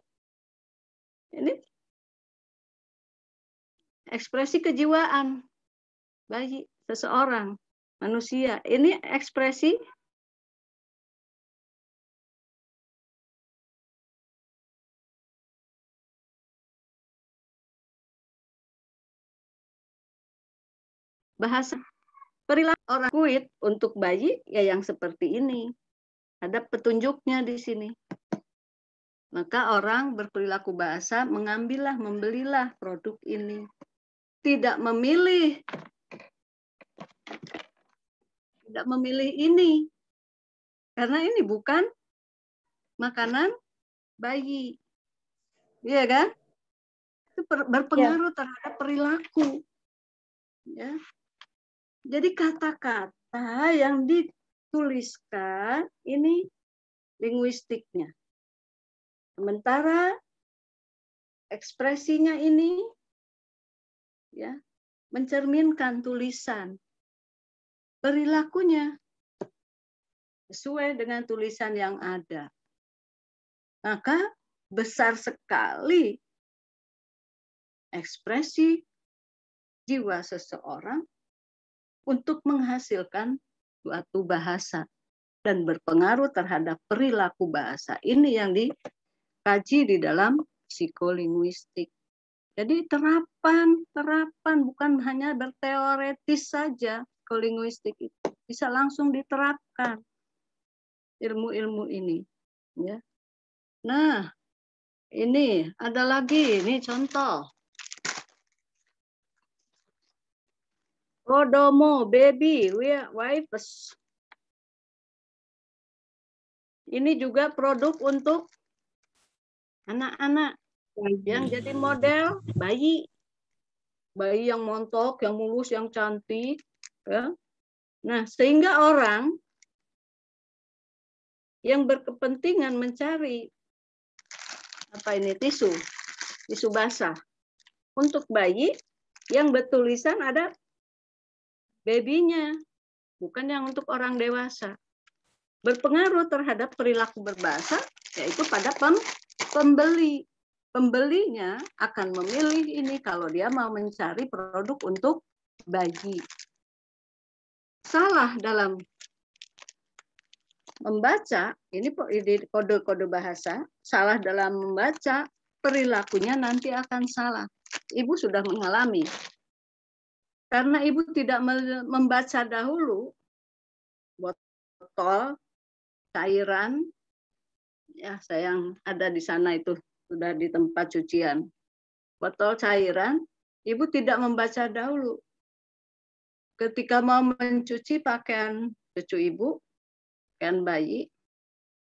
Ini ekspresi kejiwaan bayi seseorang, manusia. Ini ekspresi bahasa. Perilaku orang kuit untuk bayi ya yang seperti ini. Ada petunjuknya di sini. Maka orang berperilaku bahasa membelilah produk ini. Tidak memilih ini. Karena ini bukan makanan bayi. Iya kan? Itu berpengaruh terhadap perilaku. Ya. Jadi kata-kata yang dituliskan ini linguistiknya. Sementara ekspresinya ini ya mencerminkan tulisan. Perilakunya sesuai dengan tulisan yang ada. maka besar sekali ekspresi jiwa seseorang untuk menghasilkan suatu bahasa dan berpengaruh terhadap perilaku bahasa. Ini yang dikaji di dalam psikolinguistik. Jadi terapan bukan hanya berteoretis saja. Psikolinguistik itu bisa langsung diterapkan ilmu-ilmu ini. Ya. Nah, ini ada lagi, ini contoh. Kodomo, baby, wipes. Ini juga produk untuk anak-anak yang jadi model bayi. Bayi yang montok, yang mulus, yang cantik. Ya. Nah, sehingga orang yang berkepentingan mencari tisu basah untuk bayi yang bertulisan ada babynya, bukan yang untuk orang dewasa. Berpengaruh terhadap perilaku berbahasa, yaitu pada pembeli. Pembelinya akan memilih ini kalau dia mau mencari produk untuk bayi. Salah dalam membaca, ini kode-kode bahasa, salah dalam membaca, perilakunya nanti akan salah. Ibu sudah mengalami. Karena ibu tidak membaca dahulu, botol, cairan, ya saya yang ada di sana itu, sudah di tempat cucian. Botol cairan, ibu tidak membaca dahulu. Ketika mau mencuci pakaian cucu ibu, pakaian bayi,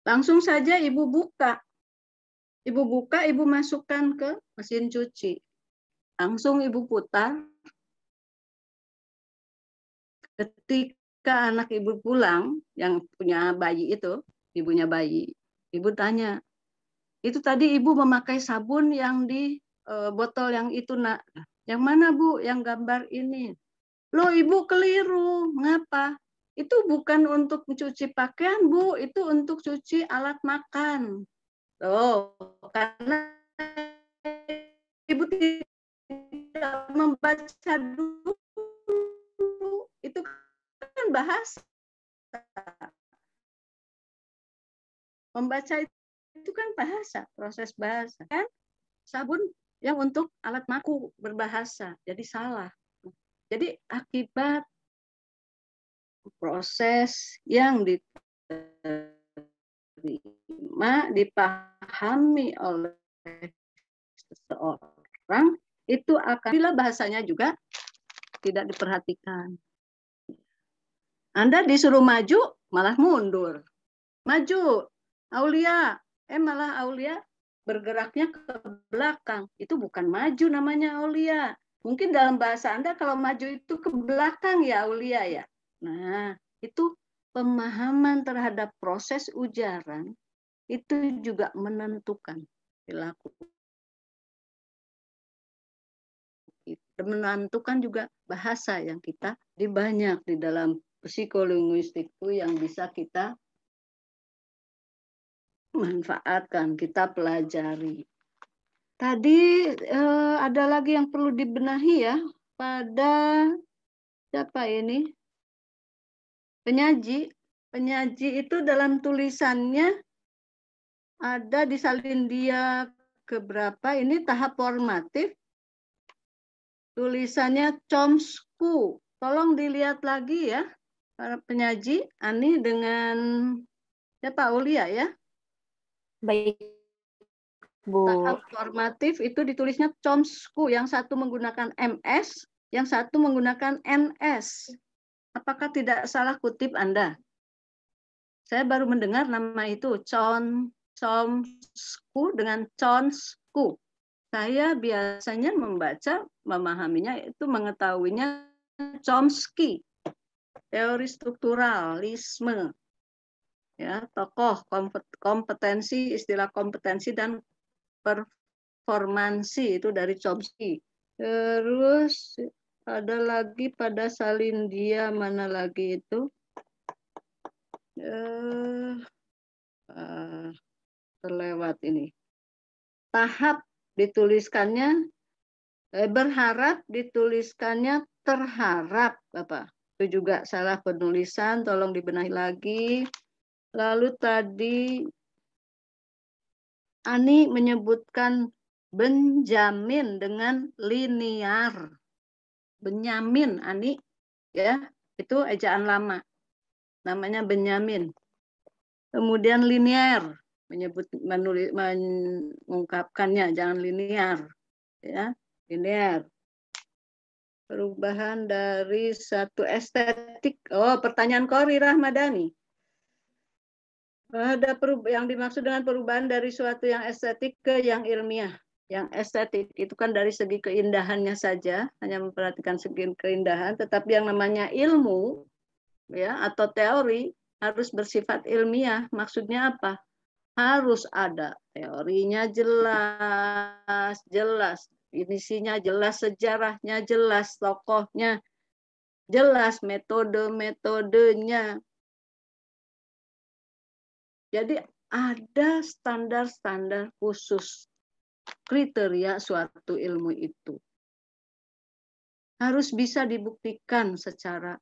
langsung saja ibu buka. Ibu masukkan ke mesin cuci. Langsung ibu putar. Ketika anak ibu pulang, yang punya bayi itu, ibunya bayi, ibu tanya, itu tadi ibu memakai sabun yang di botol yang itu, nak. Yang mana, Bu? Yang gambar ini. Loh, ibu keliru. Mengapa? Itu bukan untuk mencuci pakaian, Bu. Itu untuk cuci alat makan. Oh, karena ibu tidak membaca dulu. Itu kan bahasa. Membaca itu kan bahasa, proses bahasa. Kan sabun yang untuk alat maku berbahasa. Jadi salah. Jadi akibat proses yang dipahami oleh seseorang itu akan bila bahasanya juga tidak diperhatikan. Anda disuruh maju malah mundur. Maju, Aulia. Malah Aulia bergeraknya ke belakang. Itu bukan maju namanya, Aulia. Mungkin dalam bahasa Anda kalau maju itu ke belakang ya, Aulia ya. Nah, itu pemahaman terhadap proses ujaran itu juga menentukan perilaku. Menentukan juga bahasa yang kita banyak di dalam psikolinguistik itu yang bisa kita manfaatkan, kita pelajari. Tadi ada lagi yang perlu dibenahi ya pada siapa ini? Penyaji. Penyaji itu dalam tulisannya ada di Salindia keberapa, ini tahap formatif. Tulisannya Chomsky. Tolong dilihat lagi ya, para penyaji. Ani dengan siapa? Aulia ya? Baik, Bu. Tahap formatif itu ditulisnya Chomsky. Yang satu menggunakan MS, yang satu menggunakan NS. Apakah tidak salah kutip Anda? Saya baru mendengar nama itu, Chomsky dengan Chomsky. Saya biasanya memahaminya itu mengetahuinya Chomsky, teori strukturalisme, ya, tokoh kompetensi, istilah kompetensi dan performansi itu dari Chomsky. Terus ada lagi pada Salindia, mana lagi itu? terlewat ini. Tahap dituliskannya, berharap dituliskannya terharap, Bapak. Itu juga salah penulisan, tolong dibenahi lagi. Lalu tadi Ani menyebutkan Benjamin dengan linear. Benyamin, Ani, ya, itu ejaan lama. Namanya Benyamin. Kemudian linear, mengungkapkannya, jangan linear, ya, linear. Perubahan dari satu estetik. Oh, pertanyaan Kori Rahmadani. Ada yang dimaksud dengan perubahan dari suatu yang estetik ke yang ilmiah. Yang estetik itu kan dari segi keindahannya saja, hanya memperhatikan segi keindahan, tetapi yang namanya ilmu, ya, atau teori harus bersifat ilmiah. Maksudnya apa? Harus ada teorinya jelas, isinya jelas, sejarahnya jelas, tokohnya jelas, metodenya. Jadi ada standar-standar khusus, kriteria suatu ilmu itu. Harus bisa dibuktikan secara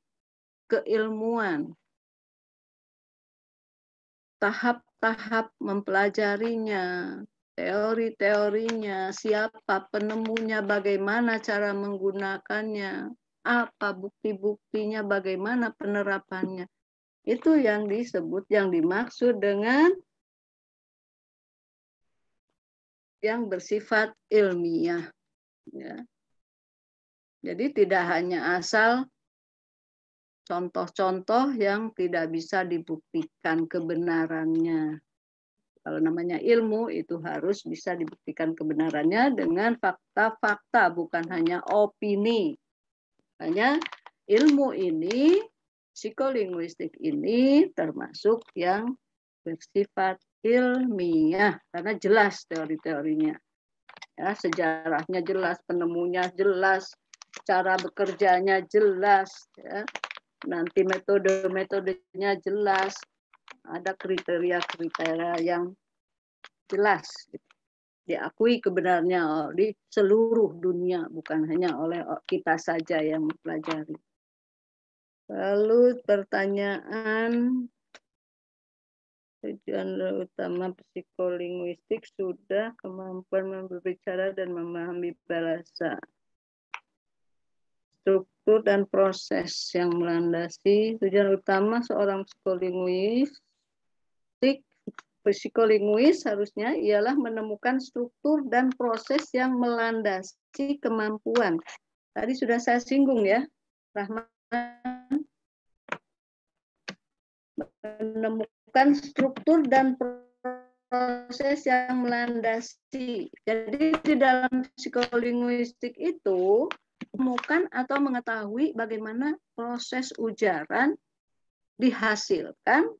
keilmuan. Tahap-tahap mempelajarinya, teori-teorinya, siapa penemunya, bagaimana cara menggunakannya, apa bukti-buktinya, bagaimana penerapannya. Itu yang disebut, yang dimaksud dengan yang bersifat ilmiah. Ya. Jadi tidak hanya asal contoh-contoh yang tidak bisa dibuktikan kebenarannya. Kalau namanya ilmu itu harus bisa dibuktikan kebenarannya dengan fakta-fakta, bukan hanya opini. Hanya ilmu ini, psikolinguistik ini termasuk yang bersifat ilmiah karena jelas teori-teorinya. Ya, sejarahnya jelas, penemunya jelas, cara bekerjanya jelas, ya. Nanti metode-metodenya jelas, ada kriteria-kriteria yang jelas, diakui kebenarannya di seluruh dunia, bukan hanya oleh kita saja yang mempelajari. Lalu pertanyaan tujuan utama psikolinguistik sudah kemampuan berbicara dan memahami bahasa. Struktur dan proses yang melandasi tujuan utama seorang psikolinguis harusnya ialah menemukan struktur dan proses yang melandasi kemampuan. Tadi sudah saya singgung ya, Rahman, menemukan struktur dan proses yang melandasi. Jadi di dalam psikolinguistik itu menemukan atau mengetahui bagaimana proses ujaran dihasilkan,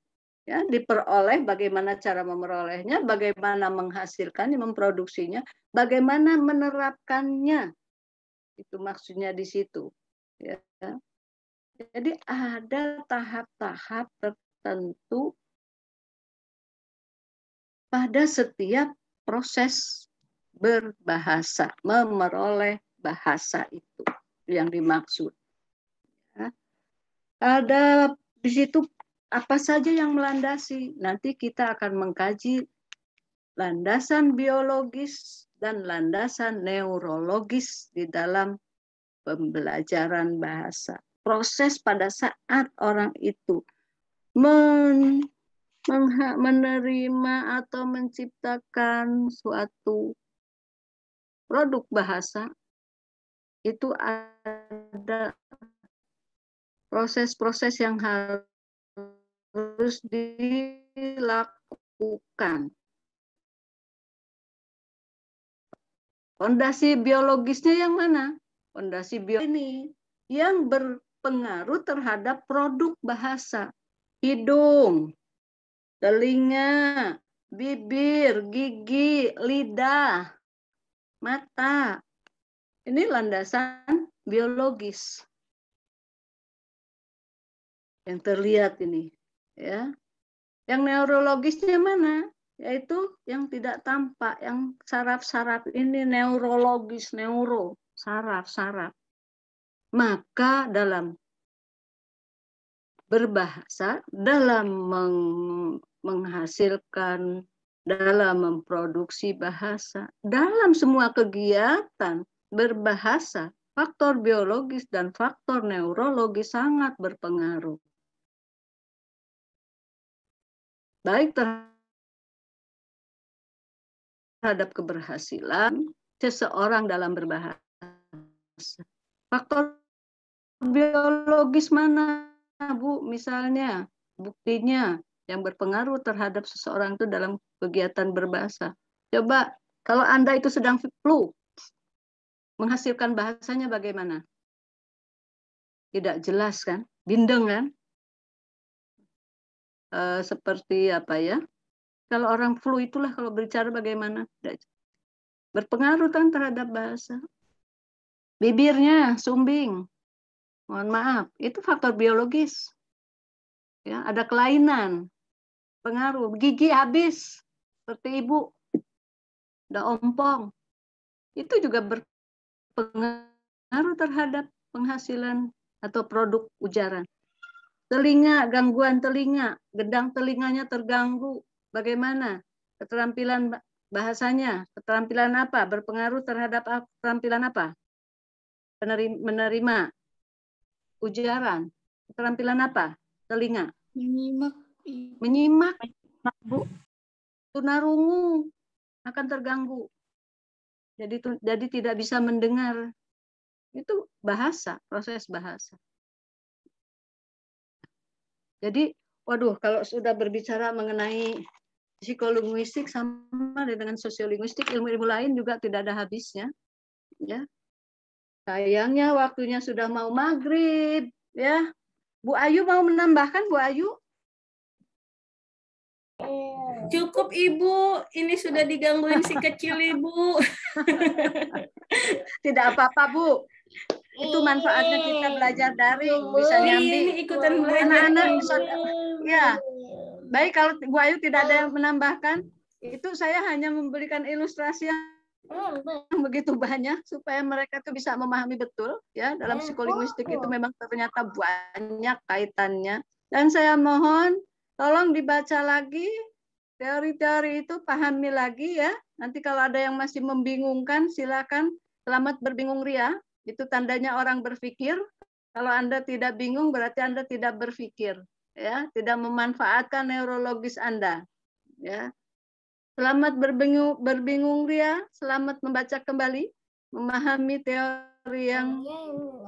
ya, diperoleh, bagaimana cara memperolehnya, bagaimana menghasilkannya, memproduksinya, bagaimana menerapkannya. Itu maksudnya di situ. Ya. Jadi ada tahap-tahap tertentu pada setiap proses berbahasa, memperoleh bahasa itu yang dimaksud. Ya. Ada di situ apa saja yang melandasi. Nanti kita akan mengkaji landasan biologis dan landasan neurologis di dalam pembelajaran bahasa. Proses pada saat orang itu menerima atau menciptakan suatu produk bahasa, itu ada proses-proses yang harus dilakukan. Fondasi biologisnya yang mana? Fondasi biologis ini yang berpengaruh terhadap produk bahasa. Hidung, telinga, bibir, gigi, lidah, mata. Ini landasan biologis yang terlihat ini, ya. Yang neurologisnya mana? yaitu yang tidak tampak, yang saraf-saraf ini neurologis, saraf-saraf. Maka dalam berbahasa, dalam menghasilkan, dalam memproduksi bahasa, dalam semua kegiatan berbahasa, faktor biologis dan faktor neurologis sangat berpengaruh. Baik terhadap keberhasilan seseorang dalam berbahasa. Faktor biologis mana, Bu? Misalnya, buktinya yang berpengaruh terhadap seseorang itu dalam kegiatan berbahasa. Coba, kalau Anda itu sedang flu, menghasilkan bahasanya bagaimana? Tidak jelas kan? Bindeng kan? Seperti apa ya? Kalau orang flu itulah kalau berbicara bagaimana? Berpengaruh kan terhadap bahasa. Bibirnya sumbing. Mohon maaf, itu faktor biologis. Ya, ada kelainan. Pengaruh. Gigi habis. Seperti Ibu. Udah ompong. Itu juga berpengaruh terhadap penghasilan atau produk ujaran. Telinga, gangguan telinga, gedang telinganya terganggu. Bagaimana? Keterampilan bahasanya, keterampilan apa? Berpengaruh terhadap keterampilan apa? Menerima ujaran. Keterampilan apa? Telinga. Menyimak, Bu. Tunarungu akan terganggu. Jadi tidak bisa mendengar. Itu bahasa, proses bahasa. Jadi, waduh, kalau sudah berbicara mengenai psikolinguistik sama dengan sosiolinguistik, ilmu-ilmu lain juga tidak ada habisnya. Ya, sayangnya waktunya sudah mau maghrib. Ya, Bu Ayu mau menambahkan, Bu Ayu? Cukup Ibu, ini sudah digangguin si kecil Ibu. Tidak apa-apa Bu. Itu manfaatnya kita belajar daring, bisa nyambi. Ini ikutan belajar. Anak-anak, ya. Baik, kalau Bu Ayu tidak ada yang menambahkan, itu saya hanya memberikan ilustrasi yang begitu banyak supaya mereka tuh bisa memahami betul ya dalam psikolinguistik itu memang ternyata banyak kaitannya. Dan saya mohon tolong dibaca lagi teori-teori itu, pahami lagi ya. Nanti kalau ada yang masih membingungkan silakan. Selamat berbingung ria. Itu tandanya orang berpikir. Kalau Anda tidak bingung berarti Anda tidak berpikir, ya, tidak memanfaatkan neurologis Anda, ya. Selamat berbingung ria, selamat membaca kembali, memahami teori yang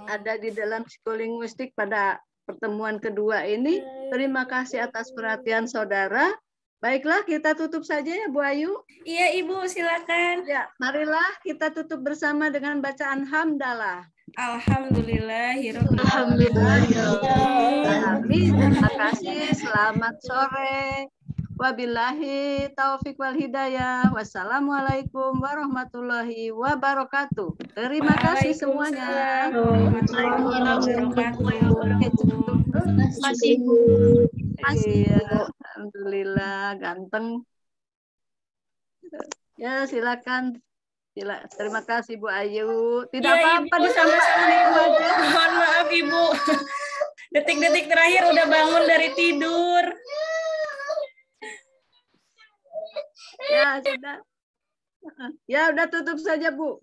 ada di dalam psikolinguistik pada pertemuan kedua ini. Terima kasih atas perhatian saudara. Baiklah, kita tutup saja ya Bu Ayu. Iya Ibu, silakan. Ya, marilah kita tutup bersama dengan bacaan hamdalah. Alhamdulillahirabbil alamin. Terima kasih. Selamat sore. Wabillahi taufik wal hidayah. Wassalamualaikum warahmatullahi wabarakatuh. Terima kasih semuanya. Iya, alhamdulillah ganteng. Ya, silakan. Terima kasih Bu Ayu. Tidak apa-apa disampaikan itu aja. Mohon maaf Ibu. Detik-detik terakhir udah bangun dari tidur. Ya, sudah. Ya, udah tutup saja, Bu.